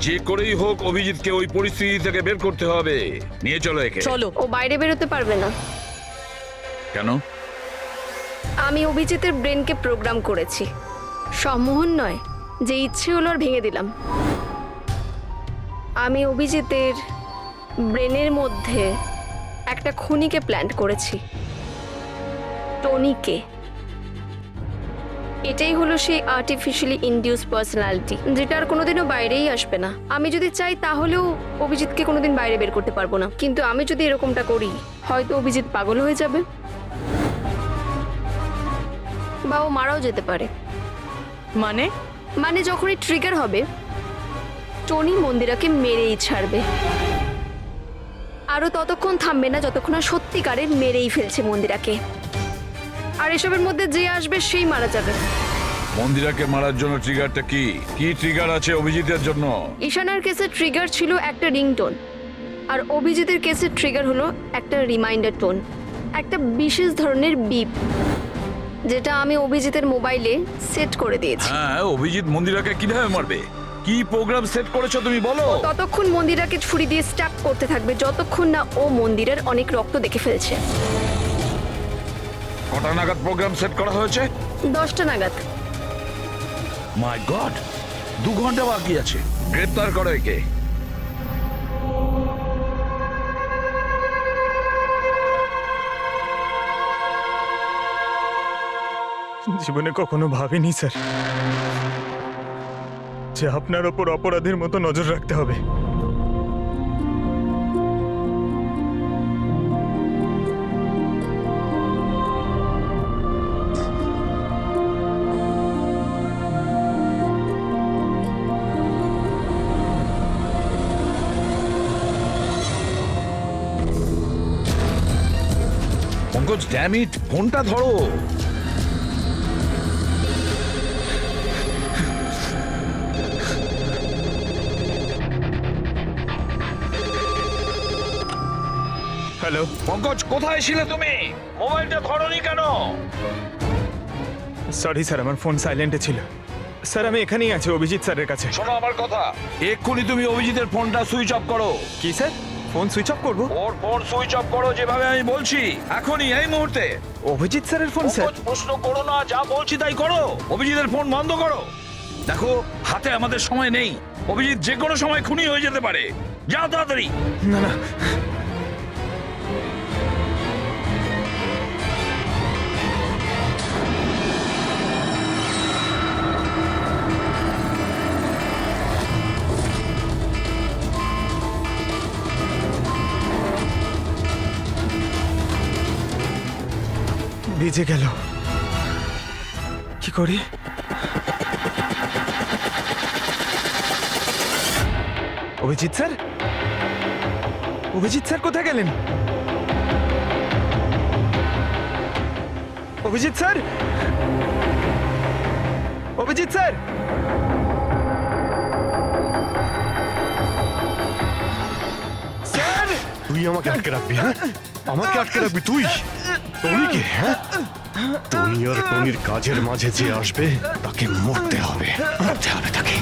যে করেই হোক অভিজিৎকে ওই পরিস্থিতি থেকে বের করতে হবে। নিয়ে চলো একে। চলো। ও বাইরে বেরোতে পারবে না। কেন? আমি অভিজিতের ব্রেনকে প্রোগ্রাম করেছি। সম্মোহন নয়, যে ইচ্ছে হলো আর ভেঙে দিলাম। আমি অভিজিতের ব্রেনের মধ্যে একটা খুনিকে প্ল্যান করেছি, টনিকে। এটাই হলো সেই আর্টিফিশিয়ালি ইনডিউস পার্সোনালিটি, যেটা আর কোনোদিনও বাইরেই আসবে না। আমি যদি চাই তাহলেও অভিজিৎকে কোনোদিন বাইরে বের করতে পারবো না, কিন্তু আমি যদি এরকমটা করি হয়তো অভিজিৎ পাগল হয়ে যাবে বা ও মারাও যেতে পারে। মানে যখনই ট্রিগার হবে টনি মন্দিরাকে মেরেই ছাড়বে, আরও ততক্ষণ থামবে না যতক্ষণ না সত্যিকারের মেরেই ফেলছে মন্দিরাকে। আর এসবের মধ্যে যে আসবে সেই মারা যাবে। মন্দিরাকে মারার জন্য ট্রিগারটা কি? কি ট্রিগার আছে অভিজিতের জন্য? ঈশানার কেসে ট্রিগার ছিল একটা রিংটোন, আর অভিজিতের কেসে ট্রিগার হলো একটা রিমাইন্ডার টোন, একটা বিশেষ ধরনের বিপ, যেটা আমি অভিজিতের মোবাইলে সেট করে দিয়েছি। হ্যাঁ, অভিজিৎ মন্দিরাকে কিভাবে মারবে? কি প্রোগ্রাম সেট করেছো তুমি বলো? ততক্ষণ মন্দিরাকে ছুরি দিয়ে স্ট্যাপ করতে থাকবে যতক্ষণ না ও মন্দিরের অনেক রক্ত দেখে ফেলছে। কটা নাগাদ প্রোগ্রাম সেট করা হয়েছে? 10টা নাগাদ। মাই গড, 2 ঘন্টা বাকি আছে। গ্রেপ্তার করো একে। জীবনে কখনো ভাবিনি স্যার যে আপনার ওপর অপরাধীর মতো নজর রাখতে হবে। পঙ্কজ, ড্যাম ইট, ফোনটা ধরো। হ্যালো পঙ্কজ, কোথায় ছিলে তুমি? মোবাইলটা ধরোনি কেন? সরি স্যার, আমার ফোন সাইলেন্টে ছিল। স্যার আমি এখানেই আছি অভিজিৎ স্যারের কাছে। শোনো আমার কথা, এক্ষুনি তুমি অভিজিতের ফোনটা সুইচ অফ করো। কি স্যার, ফোন সুইচ অফ করবো? ওর ফোন সুইচ অফ করো, যেভাবে আমি বলছি, এখনই, এই মুহূর্তে। অভিজিৎ স্যারের ফোন স্যার? পঙ্কজ, প্রশ্ন করো না, যা বলছি তাই করো। অভিজিতের ফোন বন্ধ করো। দেখো, হাতে আমাদের সময় নেই। অভিজিৎ যে কোনো সময় খুনি হয়ে যেতে পারে। যাও তাড়াতাড়ি। না না, ভিজে গেল, কি করি? অভিজিৎ স্যার, অভিজিৎ স্যার কোথায় গেলেন? Abhijit sir, Abhijit sir, sir! তুই আমাকে আটকে রাখবি? হ্যাঁ, আমাকে আটকে রাখবি তুই? টনিকে? হ্যাঁ, টনি আর টনির কাজের মাঝে যে আসবে তাকে মরতে হবে, মরতে হবে তাকে।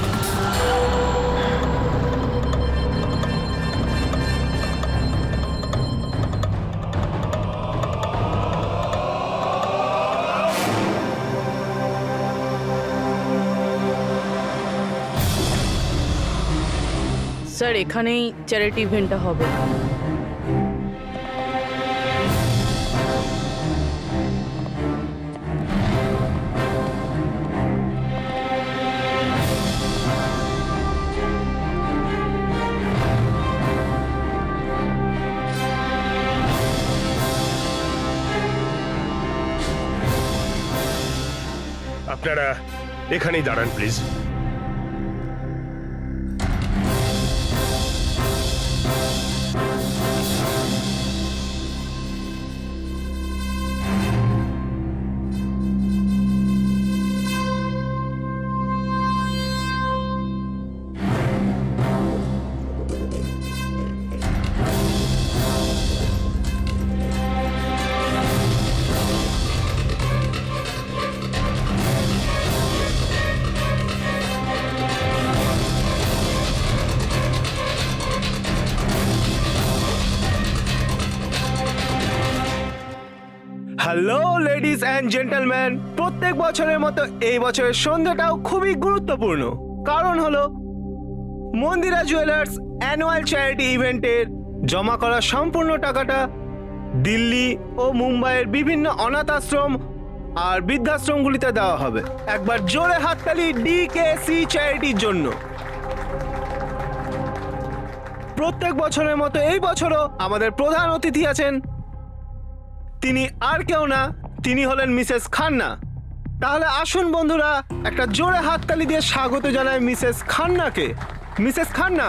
স্যার এখানেই চ্যারিটি ইভেন্টটা হবে। আপনারা এখানেই দাঁড়ান please. Hello ladies and gentleman, প্রত্যেক বছরের মতো এই বছরের সন্ধ্যাটাও খুবই গুরুত্বপূর্ণ। কারণ হলো মন্দিরা জুয়েলার্স অ্যানুয়াল চ্যারিটি ইভেন্টের জমা করা সম্পূর্ণ টাকাটা দিল্লি ও মুম্বাইয়ের বিভিন্ন অনাথ আশ্রম আর বৃদ্ধাশ্রমগুলিতে দেওয়া হবে। একবার জোরে হাততালি ডিকেসি চ্যারিটির জন্য। প্রত্যেক বছরের মতো এই বছরও আমাদের প্রধান অতিথি আছেন। তিনি আর কেউ না, তিনি হলেন মিসেস খান্না। তাহলে আসুন বন্ধুরা, একটা জোরে হাততালি দিয়ে স্বাগত জানাই মিসেস খান্নাকে। Mrs Khanna,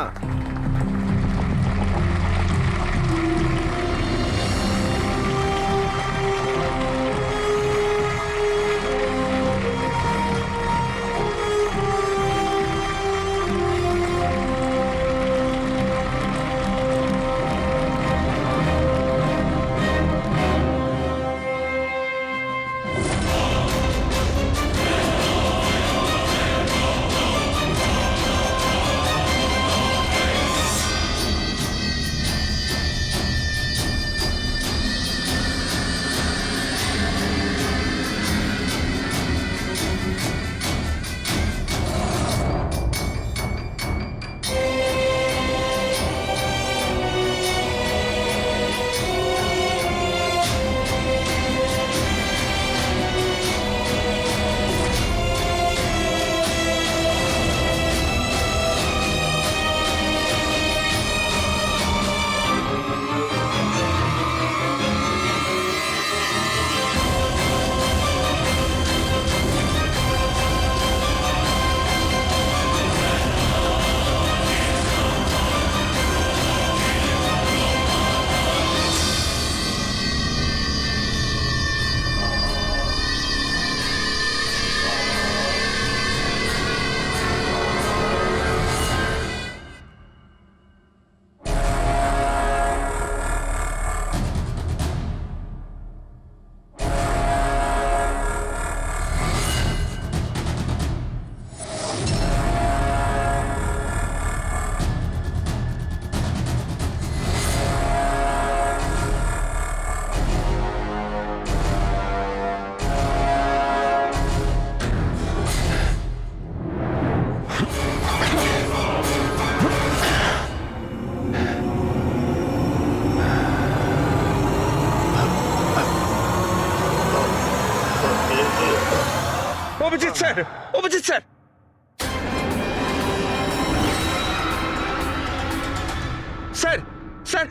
Abhijit sir, Abhijit sir. Sir sir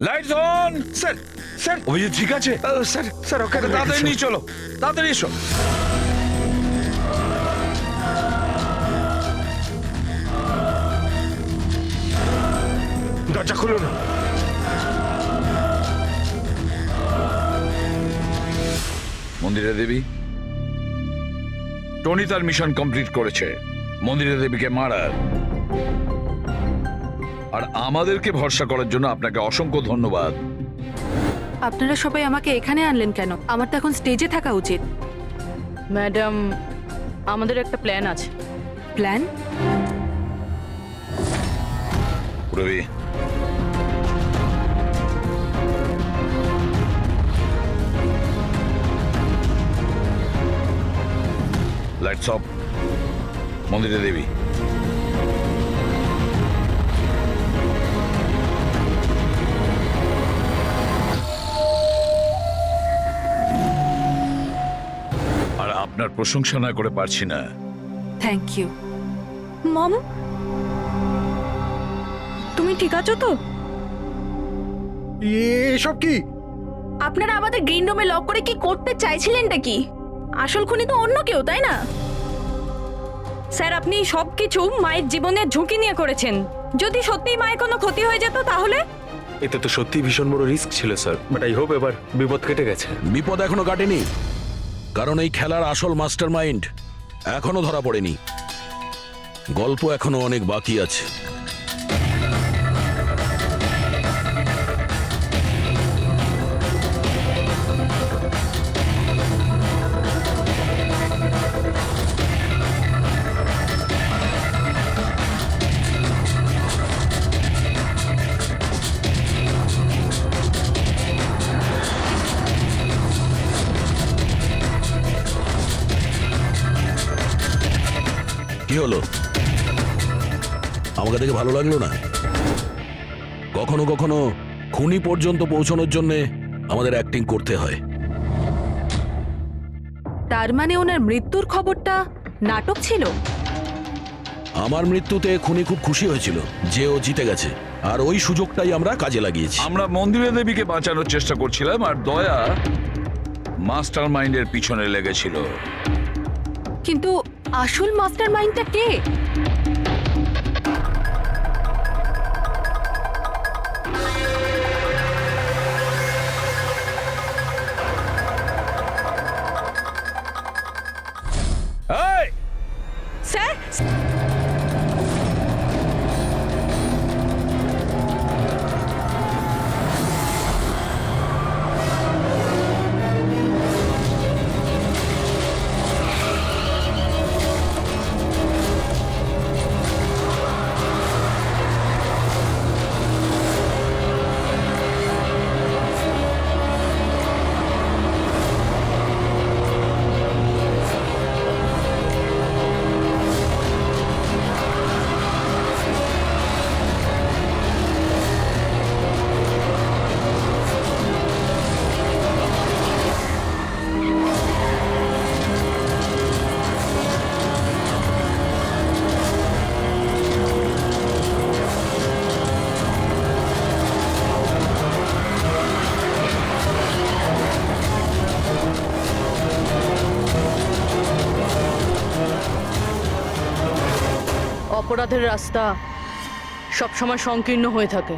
lights on. Sir sir Abhijit ঠিক আছে? স্যার স্যার ওকে তাড়াতাড়ি নিয়ে চলো, তাড়াতাড়ি এসো। দরজা খুলুন। মন্দিরা দেবী, টনি তার মিশন কমপ্লিট করেছে মন্দিরা দেবীকে মারার। আর আমাদেরকে ভরসা করার জন্য আপনাকে অসংখ্য ধন্যবাদ। আপনারা সবাই আমাকে এখানে আনলেন কেন? আমার তো এখন স্টেজে থাকা উচিত। ম্যাডাম, আমাদের একটা প্ল্যান আছে। Plan? Rabi, lights off. Mandira Debi, আর আপনার প্রশংসা না করে পারছি না। Thank you. মম, তুমি ঠিক আছো তো? এসব কি? আপনারা আমাদের গ্রিন রুমে লক করে কি করতে চাইছিলেনটা কি? আসল খুনি তো অন্য কেউ, তাই না? স্যার, আপনি সবকিছু মায়ের জীবনের ঝুঁকি নিয়ে করেছেন। যদি সত্যিই মায়ের কোনো ক্ষতি হয়ে যেত তাহলে? এতে তো সত্যি ভীষণ বড় রিস্ক ছিল স্যার, বাট আই হোপ এবার বিপদ কেটে গেছে। বিপদ এখনো কাটেনি, কারণ এই খেলার আসল মাস্টার মাইন্ড এখনো ধরা পড়েনি। গল্প এখনো অনেক বাকি আছে। কি হলো? আমাকে দেখে ভালো লাগলো না? কখনো কখনো খুনি পর্যন্ত পৌঁছানোর জন্য আমাদের অ্যাক্টিং করতে হয়। তার মানে ওনার মৃত্যুর খবরটা নাটক ছিল? আমার মৃত্যুতে খুনি খুব খুশি হয়েছিল যে ও জিতে গেছে, আর ওই সুযোগটাই আমরা কাজে লাগিয়েছি। আমরা মন্দিরা দেবীকে বাঁচানোর চেষ্টা করছিলাম, আর দয়া মাস্টার মাইন্ডের পিছনে লেগেছিল। কিন্তু আসল মাস্টার মাইন্ডটা কে? এই, স্যার, অপরাধের রাস্তা সবসময় সংকীর্ণ হয়ে থাকে।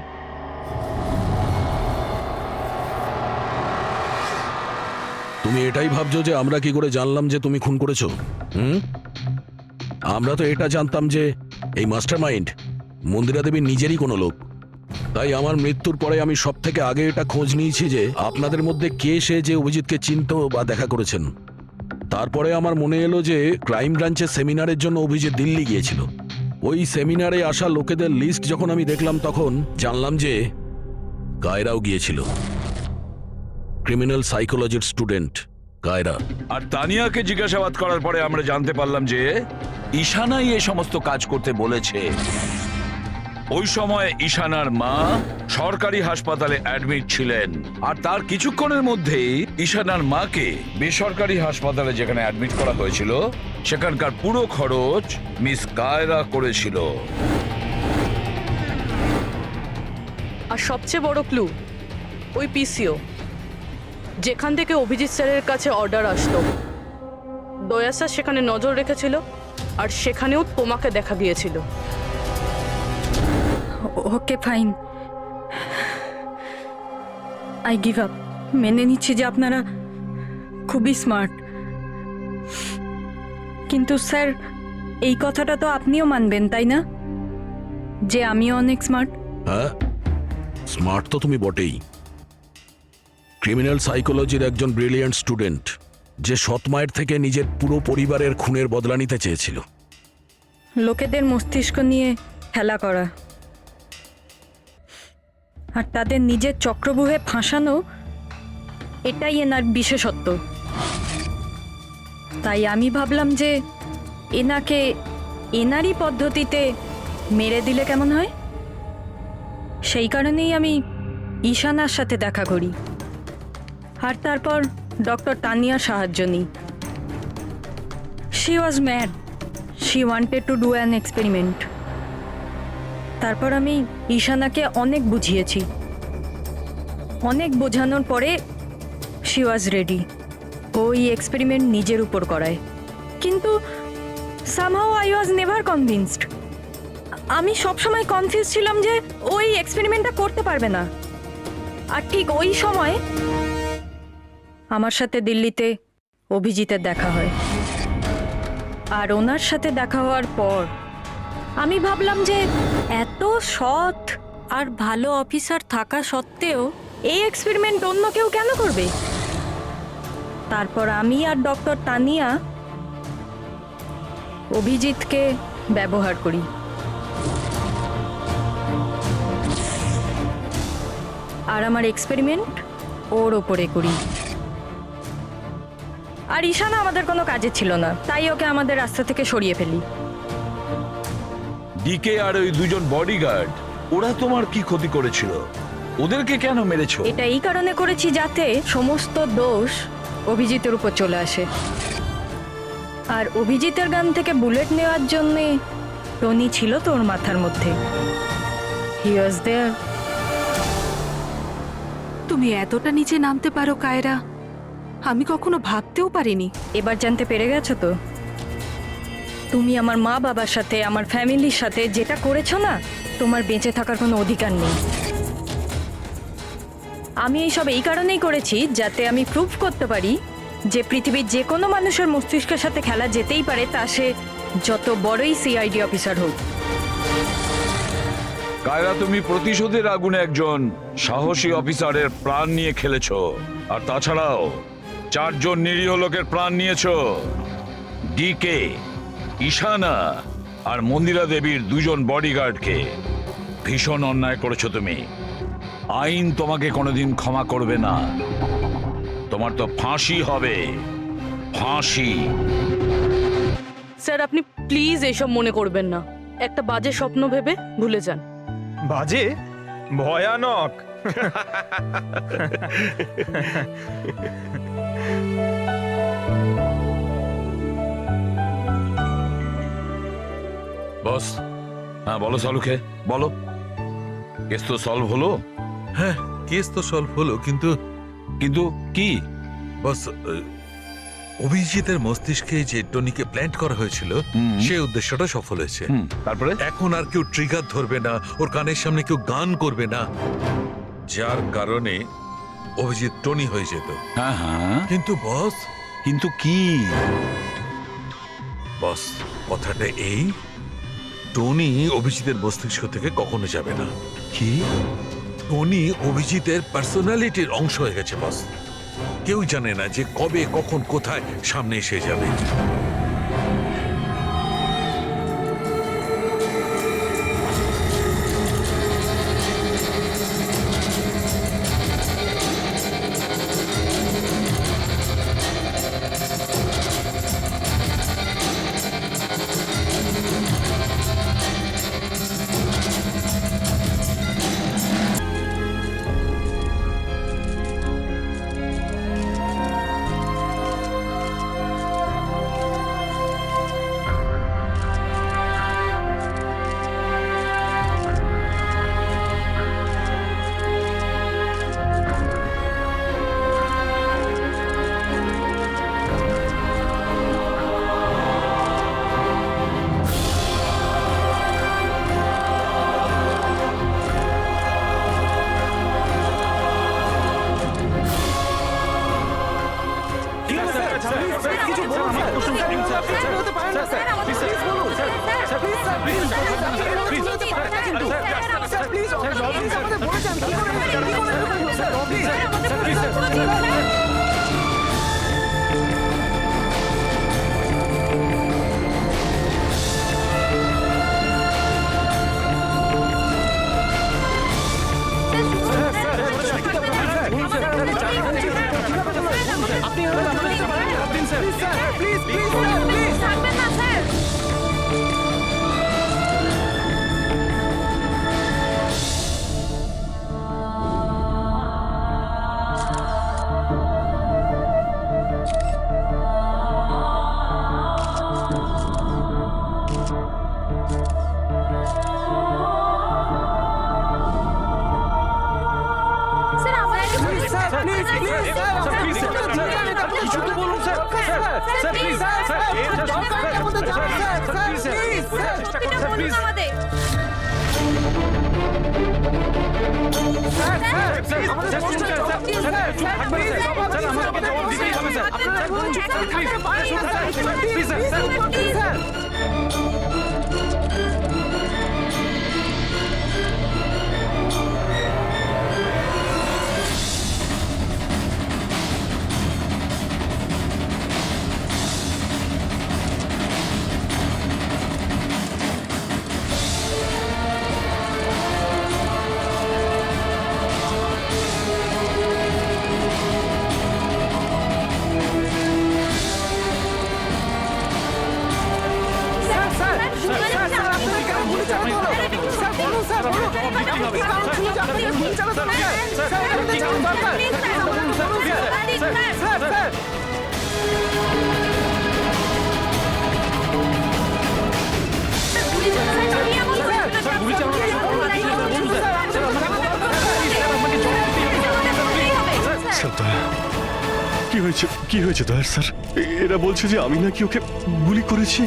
তুমি এটাই ভাবছো যে আমরা কি করে জানলাম যে তুমি খুন করেছো? আমরা তো এটা জানতাম যে এই মাস্টার মাইন্ড মন্দিরা দেবীর নিজেরই কোনো লোক। তাই আমার মৃত্যুর পরে আমি সব থেকে আগে এটা খোঁজ নিয়েছি যে আপনাদের মধ্যে কে সে যে অভিজিৎকে চিনতো বা দেখা করেছেন। তারপরে আমার মনে এলো যে ক্রাইম ব্রাঞ্চের সেমিনারের জন্য অভিজিৎ দিল্লি গিয়েছিল। ওই সেমিনারে আসা লোকেদের লিস্ট যখন আমি দেখলাম তখন জানলাম যে কায়রাও গিয়েছিল। ক্রিমিনাল সাইকোলজির স্টুডেন্ট কায়রা। আর তানিয়াকে জিজ্ঞাসাবাদ করার পরে আমরা জানতে পারলাম যে ঈশানাই এই সমস্ত কাজ করতে বলেছে। ওই সময় ঈশানার মা সরকারি হাসপাতালে অ্যাডমিট ছিলেন, আর তার কিছুক্ষণের মধ্যেই ঈশানার মাকে বেসরকারি হাসপাতালে যেখানে অ্যাডমিট করা হয়েছিল সেখানকার পুরো খরচ মিস কায়রা করেছিল। আর সবচেয়ে বড় ক্লু ওই পিসিও, যেখান থেকে অভিজিৎ স্যারের কাছে অর্ডার আসতো, দয়া স্যার সেখানে নজর রেখেছিল আর সেখানেও তোমাকে দেখা দিয়েছিল। Okay fine, I give up. মেনে নিচ্ছি যে আপনারা খুবই স্মার্ট, কিন্তু স্যার এই কথাটা তো আপনিও মানবেন তাই না, যে আমিও অনেক স্মার্ট? হ্যাঁ, স্মার্ট তো তুমি বটেই। ক্রিমিনাল সাইকোলজির একজন ব্রিলিয়ান্ট স্টুডেন্ট, যে সৎ মায়ের থেকে নিজের পুরো পরিবারের খুনের বদলা নিতে চেয়েছিল। লোকেদের মস্তিষ্ক নিয়ে খেলা করা আর তাদের নিজের চক্রব্যূহে ফাঁসানো, এটাই এনার বিশেষত্ব। তাই আমি ভাবলাম যে এনাকে এনারই পদ্ধতিতে মেরে দিলে কেমন হয়। সেই কারণেই আমি ঈশানার সাথে দেখা করি আর তারপর ডক্টর তানিয়ার সাহায্য নিই। She was mad, she wanted to do an experiment. তারপর আমি ঈশানাকে অনেক বুঝিয়েছি, অনেক বোঝানোর পরে শি ওয়াজ রেডি। ওই এক্সপেরিমেন্ট নিজের উপর করায়, কিন্তু somehow I was never convinced. আমি সবসময় কনফিউজ ছিলাম যে ওই এক্সপেরিমেন্টটা করতে পারবে না। আর ঠিক ওই সময় আমার সাথে দিল্লিতে অভিজিতের দেখা হয়, আর ওনার সাথে দেখা হওয়ার পর আমি ভাবলাম যে এত সৎ আর ভালো অফিসার থাকা সত্ত্বেও এই এক্সপেরিমেন্ট অন্য কেউ কেন করবে। তারপর আমি আর ডক্টর তানিয়া অভিজিৎকে ব্যবহার করি। আর আমার এক্সপেরিমেন্ট ওর ওপরে করি। আর ঈশানা আমাদের কোনো কাজে ছিল না, তাই ওকে আমাদের রাস্তা থেকে সরিয়ে ফেলি। ডিকে আর ওই দুজন বডিগার্ড, ওরা তোমার কি ক্ষতি করেছিল? ওদেরকে কেন মেরেছো? এটা এই কারণে করেছি যাতে সমস্ত দোষ অভিজিতের উপর চলে আসে। আর অভিজিতের গান থেকে বুলেট নেওয়ার জন্যে টনি ছিল তোর মাথার মধ্যে। হি ওয়াজ দেয়ার। তুমি এতটা নিচে নামতে পারো কায়রা, আমি কখনো ভাবতেও পারিনি। এবার জানতে পেরে গেছো তো? তুমি আমার মা বাবার সাথে, আমার ফ্যামিলির সাথে যেটা করেছো না, তোমার বেঁচে থাকার কোনো অধিকার নেই। আমি এইসব এই কারণেই করেছি যাতে আমি প্রুভ করতে পারি যে পৃথিবীর যে কোনো মানুষের মস্তিষ্কের সাথে খেলা যেতেই পারে, তা সে যত বড়ই সিআইডি অফিসার হোক। কায়রা, তুমি প্রতিশোধের আগুনে একজন সাহসী অফিসারের প্রাণ নিয়ে খেলেছো, আর তাছাড়াও 4 জন নিরীহ লোকের প্রাণ নিয়েছো। ডিকে, ঈশানা আর মন্দিরা দেবীর 2 জন বডিগার্ডকে। ভীষণ অন্যায় করেছো তুমি। আইন তোমাকে কোনোদিন ক্ষমা করবে না। তোমার তো ফাঁসি হবে, ফাঁসি। স্যার আপনি প্লিজ এসব মনে করবেন না, একটা বাজে স্বপ্ন ভেবে ভুলে যান। বাজে? ভয়ানক। বস, হ্যাঁ বলো সালুকে, বলো। কেস তো সলভ হলো? হ্যাঁ, কেস তো সলভ হলো, কিন্তু কিন্তু কি? বস, অভিজিতের মস্তিষ্কে যে টনিকে প্ল্যান্ট করা হয়েছিল, সেই উদ্দেশ্যটা সফল হয়েছে। তারপরে এখন আর কেউ ট্রিগার ধরবে না, ওর কানের সামনে কেউ গান করবে না, যার কারণে অভিজিৎ টনি হয়ে যেত। হ্যাঁ হ্যাঁ, কিন্তু বস, কিন্তু কি? বস, কথাটা এই, টনি অভিজিতের মস্তিষ্ক থেকে কখনো যাবে না। কি? টনি অভিজিতের পার্সোনালিটির অংশ হয়ে গেছে বস। কেউ জানে না যে কবে, কখন, কোথায় সামনে এসে যাবে। কি হয়েছে দয়ার স্যার? এরা বলছে যে আমি নাকি ওকে গুলি করেছি।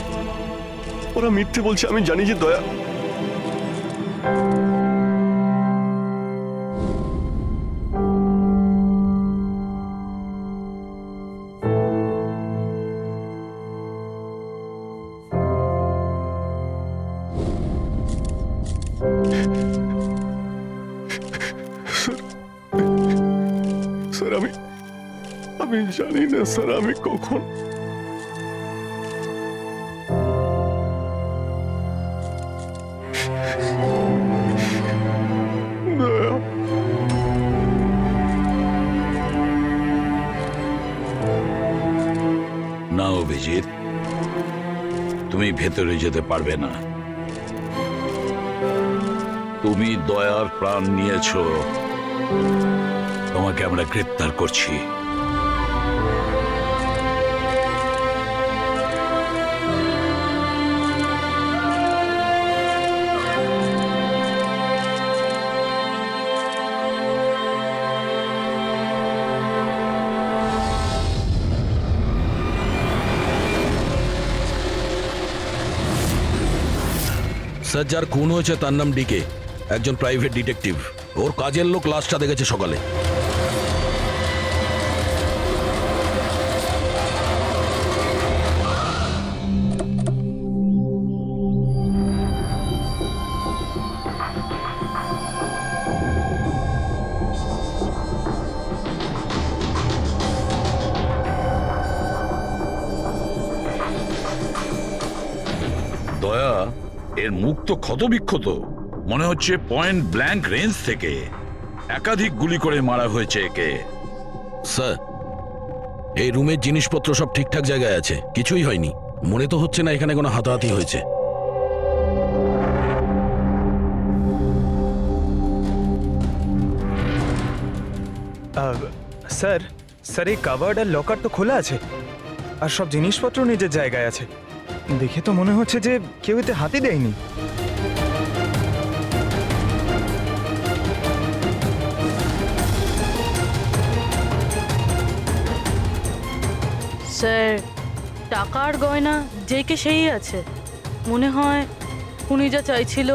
ওরা মিথ্যে বলছে, আমি জানি যে দয়া। স্যার আমি জানি না স্যার আমি কখন না অভিজিৎ, তুমি ভেতরে যেতে পারবে না। তুমি দয়ার প্রাণ নিয়েছো, তোমাকে আমরা গ্রেপ্তার করছি। স্যার, যার খুন হয়েছে তার নাম ডিকে, একজন প্রাইভেট ডিটেকটিভ। ওর কাজের লোক লাশটা দেখেছে সকালে। দয়া, এর মুখ তো ক্ষতবিক্ষত, মনে হচ্ছে পয়েন্ট ব্ল্যাঙ্ক রেঞ্জ থেকে একাধিক গুলি করে মারা হয়েছে একে। স্যার, এই রুমের জিনিসপত্র সব ঠিকঠাক জায়গায় আছে, কিছুই হয়নি। মনে তো হচ্ছে না এখানে কোনো হাতাহাতি হয়েছে। স্যার স্যার এই কাভার্ড আর লকার তো খোলা আছে, আর সব জিনিসপত্র নিজের জায়গায় আছে। দেখে তো মনে হচ্ছে যে কেউ এতে হাতি দেয়নি। স্যার, টাকার গয়না যে কে সেই আছে। মনে হয় উনি যা চাইছিল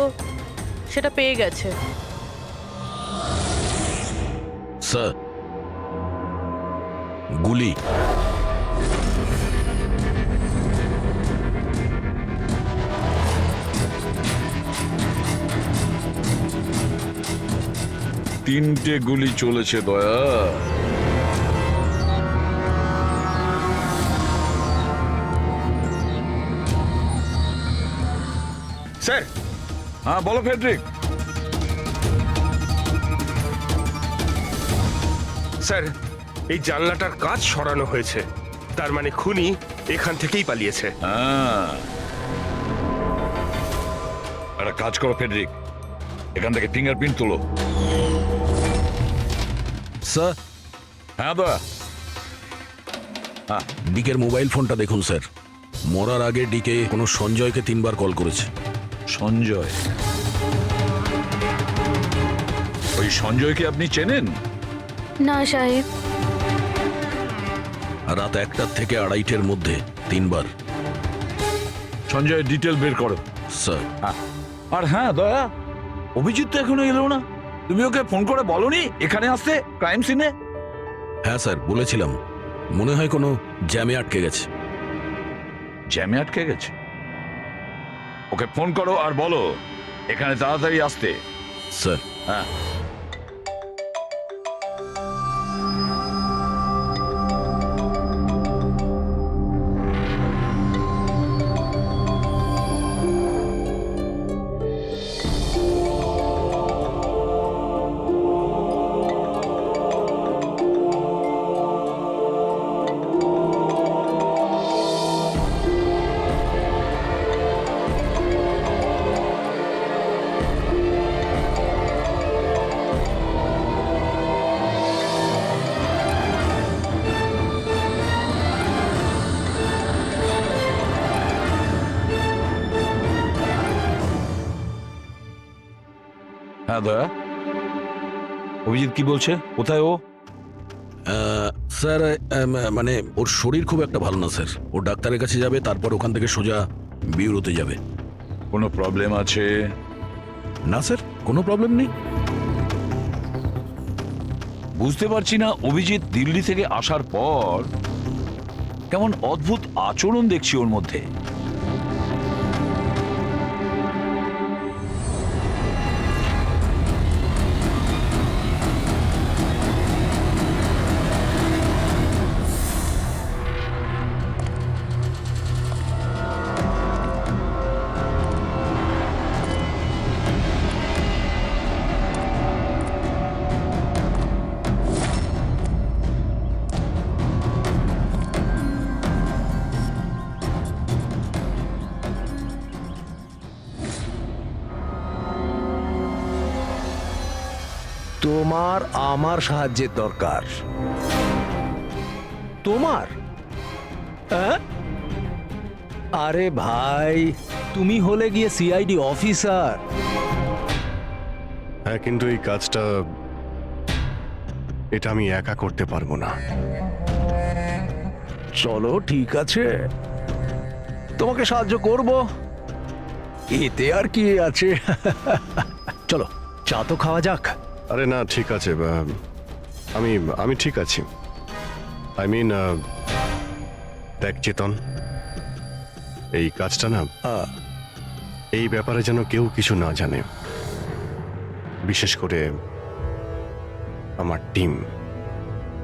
সেটা পেয়ে গেছে। স্যার, গুলি। 3টে গুলি চলেছে দয়া। স্যার, হ্যাঁ বলো ফেডরিক। স্যার, এই জানলাটার কাজ সরানো হয়েছে, তার মানে খুনি এখান থেকেই পালিয়েছে। হ্যাঁ, একটা কাজ করো ফেডরিক, এখান থেকে ফিঙ্গারপ্রিন্ট তোলো। স্যার, হ্যাঁ দয়া। ডিকের মোবাইল ফোনটা দেখুন স্যার। মরার আগে ডিকে কোনো সঞ্জয়কে 3বার কল করেছে। সঞ্জয়? ওই সঞ্জয়কে আপনি চেনেন? না সাহেব। রাত 1টা থেকে 2:30-এর মধ্যে 3বার। সঞ্জয়ের ডিটেল বের করো স্যার। আর হ্যাঁ দয়া, অভিজিৎ তো এখনো এলো না, তুমি ওকে ফোন করে বলনি এখানে আসতে ক্রাইম সিনে? হ্যাঁ স্যার, বলেছিলাম। মনে হয় কোনো জ্যামে আটকে গেছে। জ্যামে আটকে গেছে? ওকে ফোন করো আর বলো এখানে তাড়াতাড়ি আসতে। স্যার। হ্যাঁ। হ্যাঁ দয়া, অভিজিৎ কি বলছে? কোথায় ও? স্যার, মানে ওর শরীর খুব একটা ভালো না স্যার। ও ডাক্তারের কাছে যাবে, তারপর ওখান থেকে সোজা বিউরোতে যাবে। কোনো প্রবলেম আছে? না স্যার, কোনো প্রবলেম নেই। বুঝতে পারছি না, অভিজিৎ দিল্লি থেকে আসার পর কেমন অদ্ভুত আচরণ দেখছি ওর মধ্যে। তোমার আমার সাহায্যের দরকার। তোমার? আরে ভাই, তুমি হলে গিয়ে সিআইডি অফিসার। হ্যাঁ, কিন্তু এই কাজটা এটা আমি একা করতে পারবো না। চলো ঠিক আছে, তোমাকে সাহায্য করব, এতে আর কি আছে। চলো, চা তো খাওয়া যাক। আরে না, ঠিক আছে, আমি আমি ঠিক আছি। আই মিন, দেখ চেতন, এই কাজটা না, এই ব্যাপারে যেন কেউ কিছু না জানে, বিশেষ করে আমার টিম।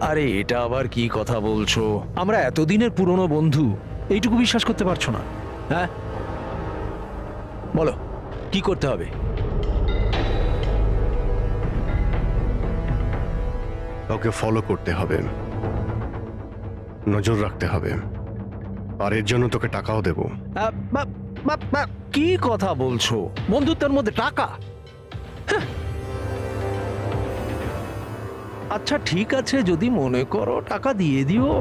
আরে এটা আবার কি কথা বলছো? আমরা এতদিনের পুরনো বন্ধু, এইটুকু বিশ্বাস করতে পারছো না? হ্যাঁ, বলো কি করতে হবে? কাউকে ফলো করতে হবে, নজর রাখতে হবে, আর এর জন্য তোকে টাকাও দেবো। কি কথা বলছো? বন্ধুত্বের মধ্যে টাকা? আচ্ছা ঠিক আছে, যদি মনে করো টাকা দিয়ে দিও।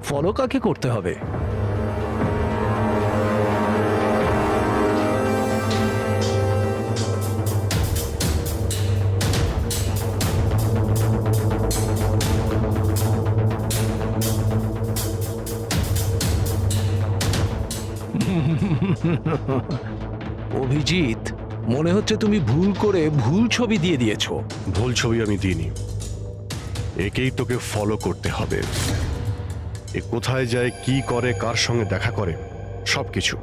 ফলো কাকে করতে হবে? অভিজিৎ, মনে হচ্ছে তুমি ভুল করে ভুল ছবি দিয়ে দিয়েছো। ভুল ছবি আমি দিইনি, একেই তোকে ফলো করতে হবে। এ কোথায় যায়, কি করে, কার সঙ্গে দেখা করে, সবকিছু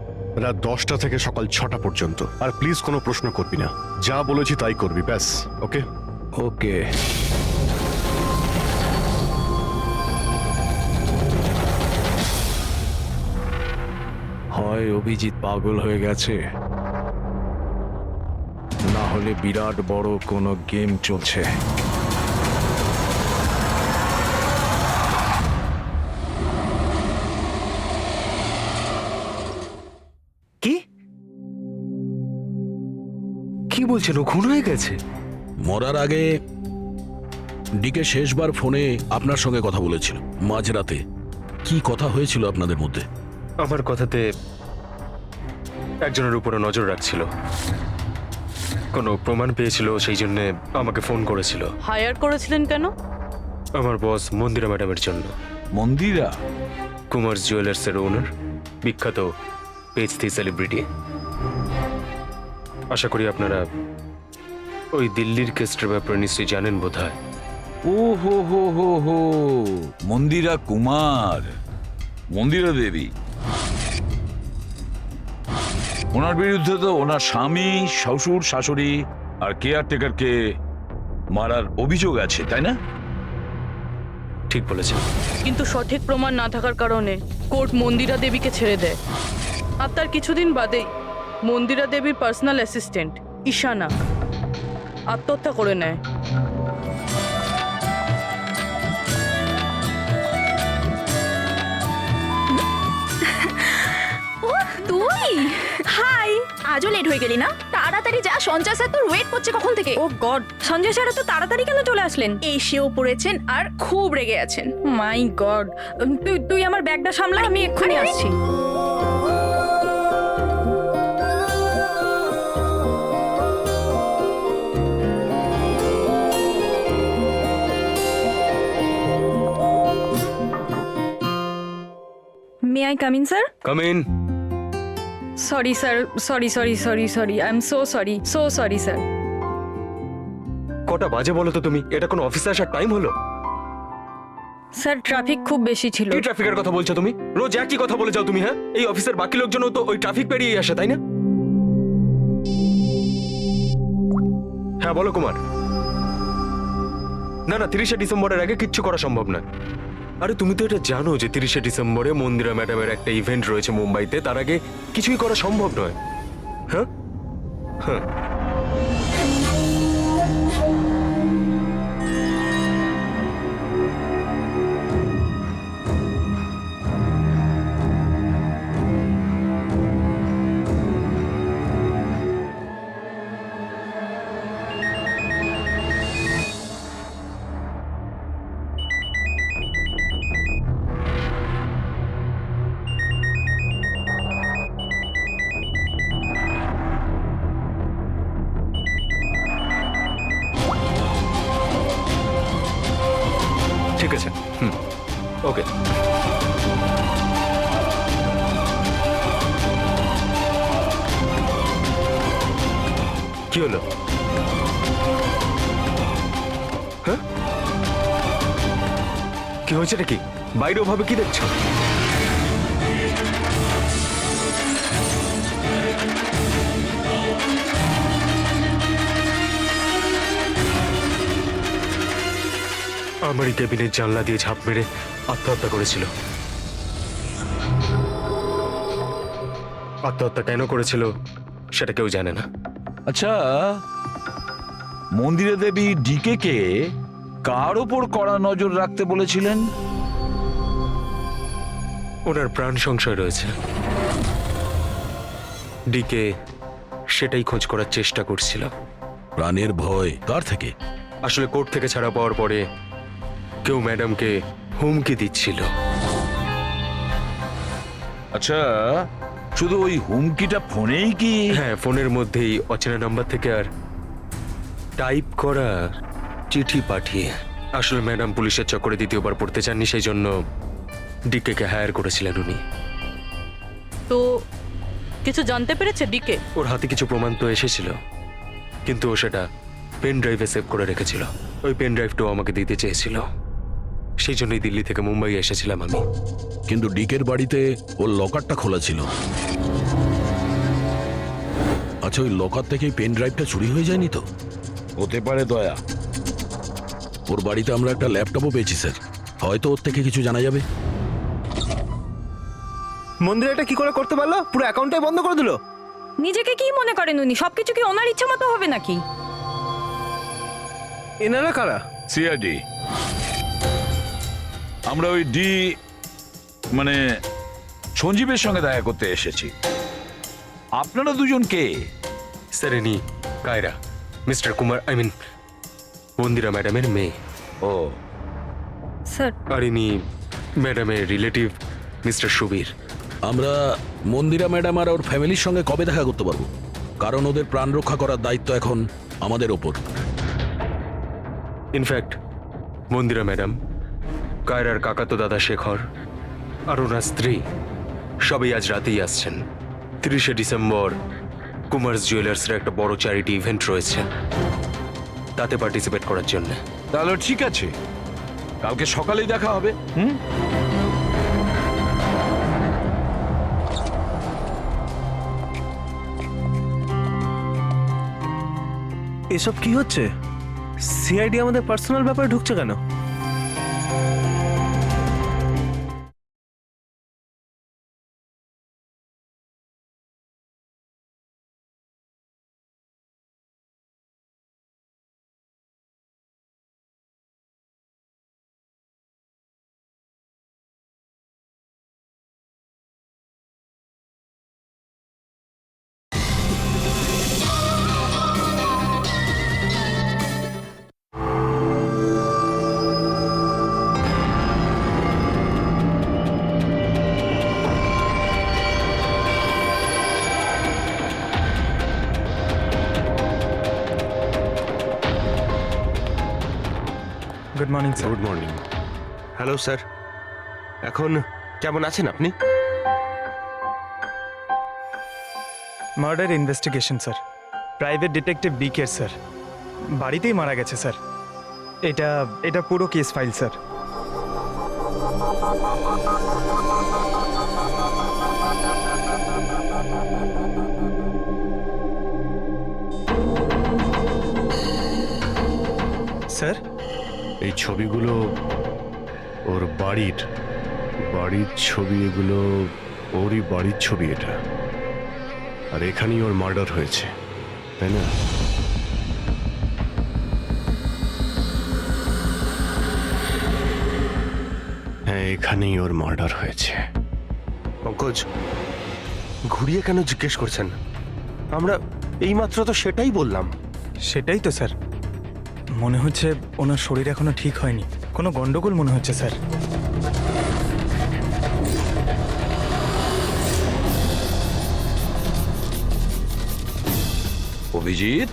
রাত 10টা থেকে সকাল 6টা পর্যন্ত। আর প্লিজ কোনো প্রশ্ন করবি না, যা বলেছি তাই করবি, ব্যাস। ওকে? ওকে। হয় অভিজিৎ পাগল হয়ে গেছে, না হলে বিরাট বড় কোনো গেম চলছে। কি কি বলছেন? ও খুন হয়ে গেছে? মরার আগে ডিকে শেষবার ফোনে আপনার সঙ্গে কথা বলেছিল মাঝরাতে। কি কথা হয়েছিল আপনাদের মধ্যে? আমার কথাতে একজনের উপরে নজর রাখছিল, কোনো প্রমাণ পেয়েছিল, সেই জন্য আমাকে ফোন করেছিল। হায়ার করেছিলেন কেন? আমার বস মন্দিরা ম্যাডামের জন্য। মন্দিরা? কুমার জুয়েলার্সের ওনার, বিখ্যাত পেজ 3 সেলিব্রিটি। আশা করি আপনারা ওই দিল্লির কেসটার ব্যাপারে নিশ্চয়ই জানেন বোধহয়। ও হো হো হো হো, মন্দিরা কুমার, মন্দিরা দেবী। ওনার বিরুদ্ধে তো ওনার স্বামী, শ্বশুর, শাশুড়ি আর কেয়ারটেকারকে মারার অভিযোগ আছে, তাই না? ঠিক বলেছেন। কিন্তু সঠিক প্রমাণ না থাকার কারণে কোর্ট মন্দিরা দেবীকে ছেড়ে দেয়। আর তার কিছুদিন বাদেই মন্দিরা দেবীর পার্সোনাল অ্যাসিস্ট্যান্ট ঈশানা আত্মহত্যা করে নেয়। ও তুই? হাই, আজও লেট হয়ে গেলি না? তাড়াতাড়ি যা, সঞ্জয় স্যার তোর ওয়েট করছে কখন থেকে। ও গড, সঞ্জয় স্যার তো তাড়াতাড়ি কেন চলে আসলেন? এসেও পড়েছেন আর খুব রেগে আছেন। মাই গড, তুই আমার ব্যাগটা সামলা, আমি এক্ষুনি আসছি। May I come in sir? Come in. Sorry sir, sorry I am so sorry sir. কটা বাজে বলো তো তুমি? এটা কোনো অফিসে আসার টাইম হলো? স্যার ট্রাফিক খুব বেশি ছিল। কি ট্রাফিকের কথা বলছো তুমি? রোজ একই কথা বলে যাও তুমি। হ্যাঁ, এই অফিসের বাকি লোকজনও তো ওই ট্রাফিক পেরিয়ে আসে, তাই না? হ্যাঁ বলো কুমার। না না, 30শে ডিসেম্বরের আগে কিচ্ছু করা সম্ভব না। আরে তুমি তো এটা জানো যে 30শে ডিসেম্বরে মন্দিরা ম্যাডামের একটা ইভেন্ট রয়েছে মুম্বাইতে, তার আগে কিছুই করা সম্ভব নয়। হ্যাঁ হ্যাঁ, ঠিক আছে। ওকে। কি হলো? হ্যাঁ, কি হয়েছে নাকি? বাইরে ওভাবে কি দেখছো? আমার কেবিনের জানলা দিয়ে ঝাঁপ মেরে আত্মহত্যা করেছিল। আত্মহত্যা কেন করেছিল সেটা কেউ জানে না। আচ্ছা, মন্দিরা দেবী ডিকে কে কার ওপর কড়া নজর রাখতে বলেছিলেন? ওনার প্রাণ সংশয় রয়েছে। ডিকে সেটাই খোঁজ করার চেষ্টা করছিল। প্রাণের ভয় কার থেকে? আসলে কোর্ট থেকে ছাড়া পাওয়ার পরে কেউ ম্যাডামকে হুমকি দিচ্ছিল। আচ্ছা, শুধু ওই হুমকিটা ফোনেই কি? হ্যাঁ, ফোনের মধ্যেই অচেনা নাম্বার থেকে আর টাইপ করা চিঠি পাঠিয়ে। আসলে ম্যাডাম পুলিশের চক্করে দ্বিতীয়বার পড়তে চাননি, সেই জন্য ডিকে কে হায়ার করেছিলেন উনি। তো কিছু জানতে পেরেছে ডিকে? ওর হাতে কিছু প্রমাণ তো এসেছিল, কিন্তু ও সেটা পেন ড্রাইভে সেভ করে রেখেছিল। ওই পেন ড্রাইভটাও আমাকে দিতে চেয়েছিল, সেই জন্যই দিল্লি থেকে মুম্বাই এসেছিলাম আমি। কিন্তু ডিকের বাড়িতে ওর লকারটা খোলা ছিল। আচ্ছা, ওই লকার থেকে পেন ড্রাইভটা চুরি হয়ে যায়নি তো? হতে পারে দয়া। ওর বাড়িতে আমরা একটা ল্যাপটপও পেয়েছি স্যার, হয়তো ওর থেকে কিছু জানা যাবে। মন্দির এটা কি করে করতে পারলো? পুরো অ্যাকাউন্টটাই বন্ধ করে দিল। নিজেকে কি মনে করেন উনি? সবকিছু কি ওনার ইচ্ছা মতো হবে নাকি? এনারা কারা? সিআইডি। আমরা ওই মানে সঞ্জীবের সঙ্গে দেখা করতে এসেছি। আপনারা দুজন কে? স্যার ইনি কায়রা, মিস্টার কুমার, মন্দিরা ম্যাডামের মেয়ে। ও স্যার, আর ইনি ম্যাডামের রিলেটিভ মিস্টার সুবীর। আমরা মন্দিরা ম্যাডাম আর ওর ফ্যামিলির সঙ্গে কবে দেখা করতে পারবো? কারণ ওদের প্রাণ রক্ষা করার দায়িত্ব এখন আমাদের ওপর। ইনফ্যাক্ট মন্দিরা ম্যাডাম, কায়রার কাকাতো দাদা শেখর আর ওনার স্ত্রী সবাই আজ রাতেই আসছেন। 30শে ডিসেম্বর কুমার্স জুয়েলার্সের একটা বড় চ্যারিটি ইভেন্ট রয়েছে, তাতে পার্টিসিপেট করার জন্য। তাহলে ঠিক আছে, কালকে সকালেই দেখা হবে। এসব কি হচ্ছে? সিআইডি আমাদের পার্সোনাল ব্যাপারে ঢুকছে কেন? Good morning sir. Good morning. Hello sir, এখন কেমন আছেন আপনি? Murder investigation sir, private detective DK sir, বাড়িতেই মারা গেছে স্যার। এটা পুরো কেস ফাইল স্যার। স্যার, এই ছবিগুলো ওর বাড়ির ছবি, এগুলো ওরই বাড়ির ছবি এটা। আর এখানেই ওর মার্ডার হয়েছে, তাই না? হ্যাঁ, এখানেই ওর মার্ডার হয়েছে। পঙ্কজ, ঘুরিয়ে কেন জিজ্ঞেস করছেন? আমরা এইমাত্র তো সেটাই বললাম। সেটাই তো স্যার, মনে হচ্ছে ওনার শরীর এখনো ঠিক হয়নি, কোনো গন্ডগোল মনে হচ্ছে sir. Abhijit,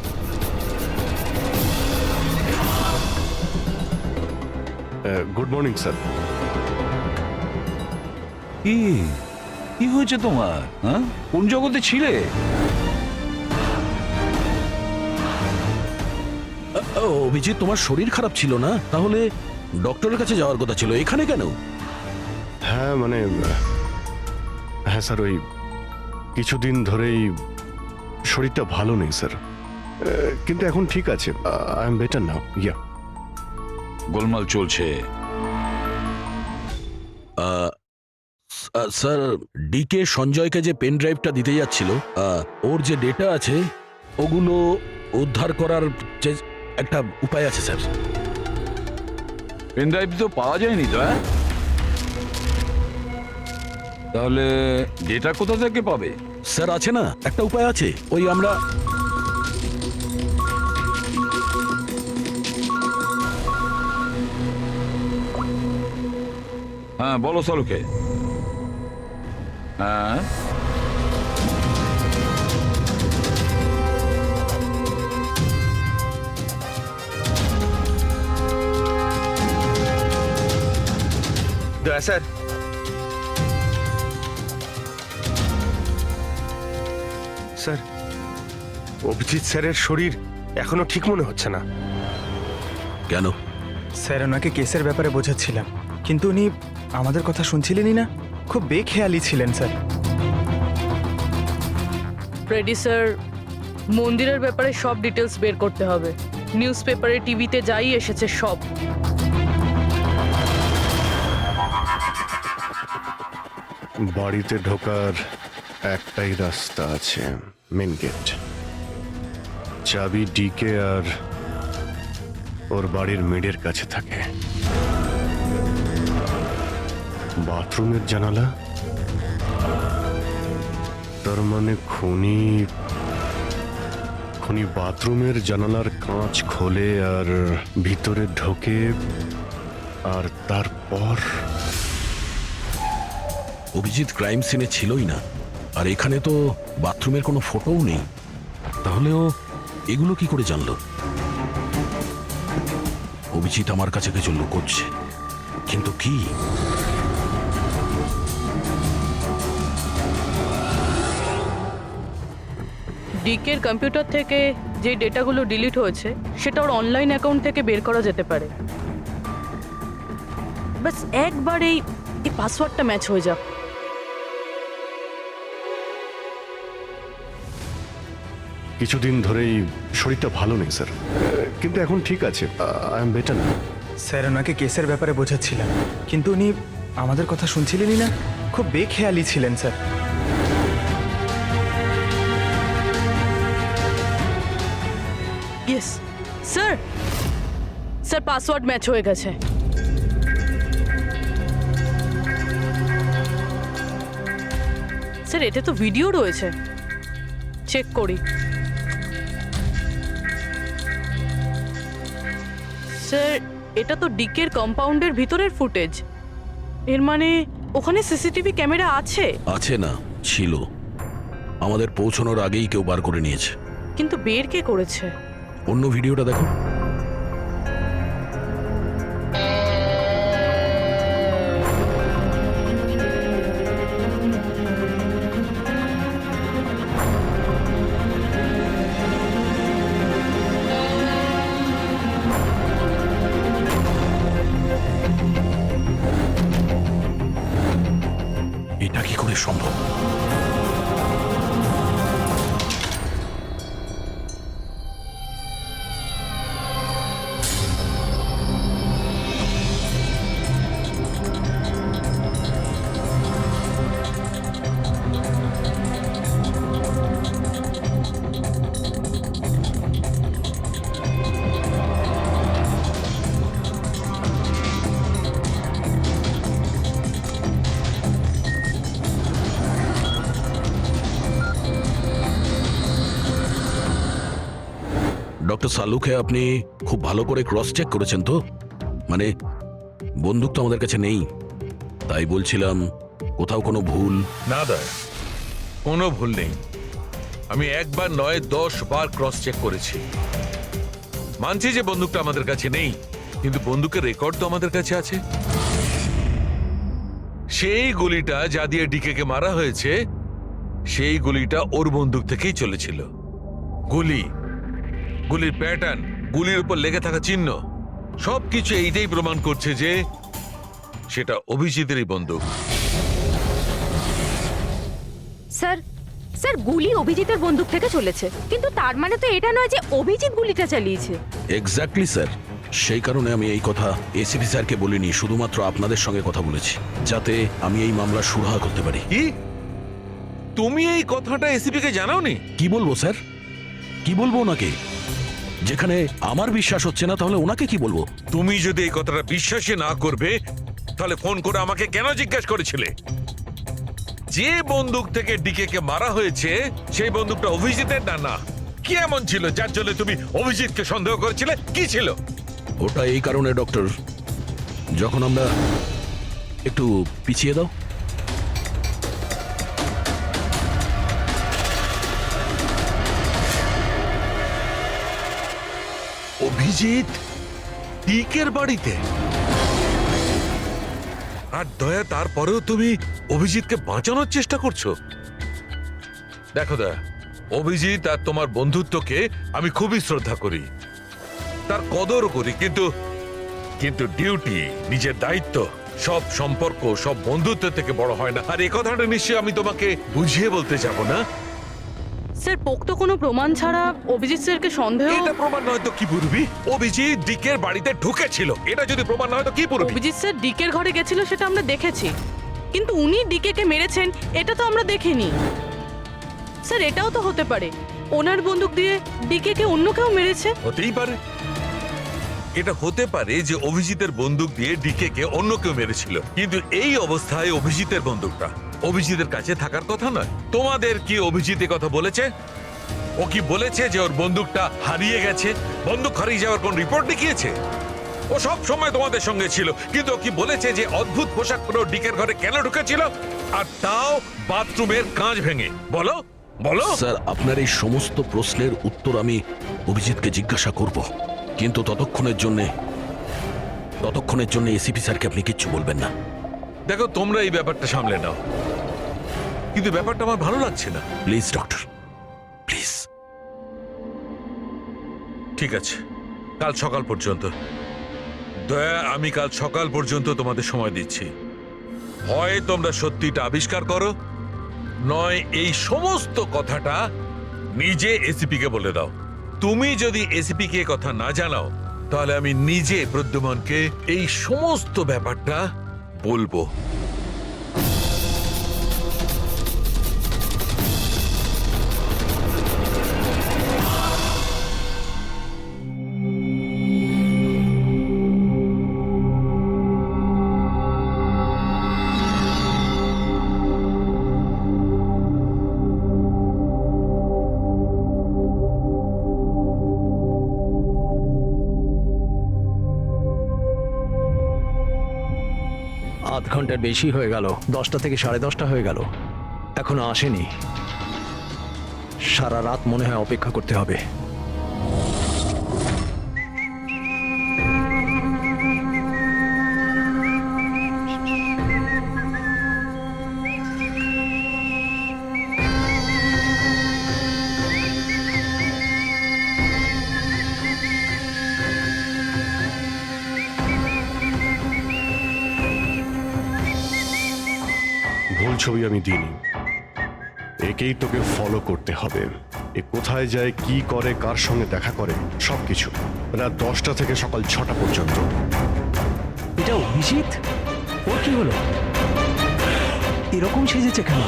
good morning sir. কি হয়েছে তোমার? হ্যাঁ, কোন জগতে ছিলে? অভিজিৎ, তোমার শরীর খারাপ ছিল না? তাহলে ডক্টরের কাছে যাওয়ার কথা ছিল, এখানে কেন? হ্যাঁ হ্যাঁ স্যার, ওই কিছুদিন ধরেই শরীরটা ভালো নেই স্যার, কিন্তু এখন ঠিক আছে। I am better now. Yeah, গোলমাল চলছে। স্যার, ডিকে সঞ্জয়কে যে পেন ড্রাইভটা দিতে যাচ্ছিল, ওর যে ডেটা আছে ওগুলো উদ্ধার করার যে একটা উপায় আছে স্যার। পেন ড্রাইভ তো পাওয়া যায়নি তো? তাহলে ডেটা কোথা থেকে পাবে? স্যার, আছে না একটা উপায় আছে, ওই আমরা হ্যাঁ, বলো সলোকে। হ্যাঁ, দয়া স্যার, স্যার, অভিজিৎ স্যারের শরীর এখনো ঠিক মনে হচ্ছে না। কেন? স্যার, ওনাকে কেসের ব্যাপারে বোঝাচ্ছিলাম, কিন্তু উনি আমাদের কথা শুনছিলেনই না, খুব বেখেয়ালি ছিলেন স্যার। ফ্রেডি স্যার মন্দিরের ব্যাপারে সব ডিটেলস বের করতে হবে। নিউজ পেপারে, টিভিতে যাই এসেছে সব। বাড়িতে ঢোকার একটাই রাস্তা আছে, মেন গেট। চাবি ডিকে আর ওর বাড়ির মেডের কাছে থাকে। বাথরুমের জানালা, তার মানে খুনি বাথরুমের জানালার কাঁচ খোলে আর ভিতরে ঢোকে, আর তারপর অভিজিৎ ক্রাইম সিনে ছিলই না, আর এখানে তো বাথরুমের কোনো ফটোও নেই। তাহলেও এগুলো কি করে জানলো? অভিজিৎ আমার কাছে কিছু লুকোচ্ছে, কিন্তু কি? ডিকের কম্পিউটার থেকে যে ডেটাগুলো ডিলিট হয়েছে সেটা ওর অনলাইন অ্যাকাউন্ট থেকে বের করা যেতে পারে। বাস একবার এই পাসওয়ার্ডটা ম্যাচ হয়ে যাক। কিছুদিন ধরেই শরীরটা ভালো নেই স্যার, কিন্তু এখন ঠিক আছে, আই এম বেটার না। স্যার ওনাকে কেসের ব্যাপারে বোঝাচ্ছিলাম, কিন্তু উনি আমাদের কথা শুনছিলেনই না, খুব বেখেয়ালি ছিলেন sir. Yes sir, sir password match হয়ে গেছে। স্যার এতে তো ভিডিও রয়েছে, চেক করি। স্যার এটা তো ডিকের কম্পাউন্ডের ভিতরের ফুটেজ, এর মানে ওখানে সিসিটিভি ক্যামেরা আছে? আছে না, ছিল। আমাদের পৌঁছানোর আগেই কেউ বার করে নিয়েছে। কিন্তু বের কে করেছে? অন্য ভিডিওটা দেখো। এটা কি করে সম্ভব? ডক্টর সালুকে আপনি খুব ভালো করে ক্রস চেক করেছেন তো? মানে বন্দুক তো আমাদের কাছে নেই, তাই বলছিলাম কোথাও কোনো ভুল? না দয়া, কোনো ভুল নেই। আমি একবার নয় 10 বার ক্রস চেক করেছি। মানছি যে বন্দুকটা আমাদের কাছে নেই, কিন্তু বন্দুকের রেকর্ড তো আমাদের কাছে আছে। সেই গুলিটা যা দিয়ে ডিকে মারা হয়েছে, সেই গুলিটা ওর বন্দুক থেকেই চলেছিল। গুলির প্যাটার্ন, গুলির উপর লেগে থাকা চিহ্ন, সবকিছু এইটাই প্রমাণ করছে যে সেটা অভিজিতেরই বন্দুক। স্যার স্যার গুলি অভিজিতের বন্দুক থেকে চলেছে, কিন্তু তার মানে তো এটা নয় যে অভিজিৎ গুলিটা চালিয়েছে। এক্স্যাক্টলি স্যার, সেই কারণে আমি এই কথা এসিপি স্যারকে বলিনি, শুধুমাত্র আপনাদের সঙ্গে কথা বলেছি, যাতে আমি এই মামলা সুরাহা করতে পারি। কি তুমি এই কথাটা এসিপি কে জানাওনি? কি বলবো স্যার, কি বলবো ওনাকে? যেখানে আমার বিশ্বাস হচ্ছে না, তাহলে ওনাকে কি বলবো? তুমি যদি এই কথাটা বিশ্বাসই না করবে, তাহলে ফোন করে আমাকে কেন জিজ্ঞাসা করেছিলে? যে বন্দুক থেকে ডিকে কে মারা হয়েছে সেই বন্দুকটা অভিজিতের না? কি এমন ছিল যার জন্য তুমি অভিজিৎকে সন্দেহ করেছিলে? কি ছিল ওটা? এই কারণে ডক্টর, যখন আমরা একটু পিছিয়ে দাও। অভিজিৎ ডিকের বাড়িতে, আর দয়া তারপরেও তুমি অভিজিৎকে বাঁচানোর চেষ্টা করছো? দেখো দয়া, অভিজিৎ আর তোমার বন্ধুত্বকে আমি খুবই শ্রদ্ধা করি, তার কদরও করি, কিন্তু ডিউটি, নিজের দায়িত্ব, সব সম্পর্ক সব বন্ধুত্ব থেকে বড় হয় না। আর এই কথাটা নিশ্চয়ই আমি তোমাকে বুঝিয়ে বলতে যাব না। স্যার পোক্ত কোনো প্রমাণ ছাড়া অভিজিৎ স্যারকে সন্দেহ এটা প্রমাণ নয় তো কি পুরবি? অভিজিৎ ডিকের বাড়িতে ঢুকেছিল, এটা যদি প্রমাণ নয় তো কি পুরবি? অভিজিৎ স্যার ডিকের ঘরে গেছিল সেটা আমরা দেখেছি, কিন্তু উনি ডিকেকে মেরেছেন এটা তো আমরা দেখিনি। স্যার এটাও তো হতে পারে ওনার বন্দুক দিয়ে ডিকেকে অন্য কেউ মেরেছে। হতেই পারে, এটা হতে পারে যে অভিজিতের বন্দুক দিয়ে ডিকে কে অন্য কেউ মেরেছিল, কিন্তু এই অবস্থায় অভিজিতের বন্দুকটা অভিজিতের কাছে থাকার কথা নয়। তোমাদের কি অভিজিৎ এ কথা বলেছে? ও কি বলেছে যে ওর বন্দুকটা হারিয়ে গেছে? বন্দুক হারিয়ে যাওয়ার কোন রিপোর্ট দেখিয়েছে? ও সব সময় তোমাদের সঙ্গে ছিল, কিন্তু ও কি বলেছে যে অদ্ভুত পোশাক পরে ও ডিকের ঘরে কেন ঢুকেছিল, আর তাও বাথরুমের কাঁচ ভেঙে? বলো বলো। স্যার আপনার এই সমস্ত প্রশ্নের উত্তর আমি অভিজিৎকে জিজ্ঞাসা করব, কিন্তু ততক্ষণের জন্য এসিপি স্যারকে আপনি কিচ্ছু বলবেন না। দেখো তোমরা এই ব্যাপারটা সামলে নাও, কিন্তু ব্যাপারটা আমার ভালো লাগছে না। Please doctor, please. ঠিক আছে, কাল সকাল পর্যন্ত। দয়া, আমি কাল সকাল পর্যন্ত তোমাদের সময় দিচ্ছি। হয় তোমরা সত্যিটা আবিষ্কার করো, নয় এই সমস্ত কথাটা নিজে এসিপি কে বলে দাও। তুমি যদি এসিপি কে কথা না জানাও, তাহলে আমি নিজে প্রদ্যুম্নকে এই সমস্ত ব্যাপারটা বলবো। আধ ঘন্টার বেশি হয়ে গেল, 10টা থেকে 10:30 হয়ে গেল, এখনো আসেনি। সারা রাত মনে হয় অপেক্ষা করতে হবে। ভুল ছবি আমি দিইনি, একেই তোকে ফলো করতে হবে। এ কোথায় যায়, কি করে, কার সঙ্গে দেখা করে, সবকিছু। রাত 10টা থেকে সকাল 6টা পর্যন্ত। এটা অভিজিৎ? ওর কি হলো? এরকম সেজেছে কেন?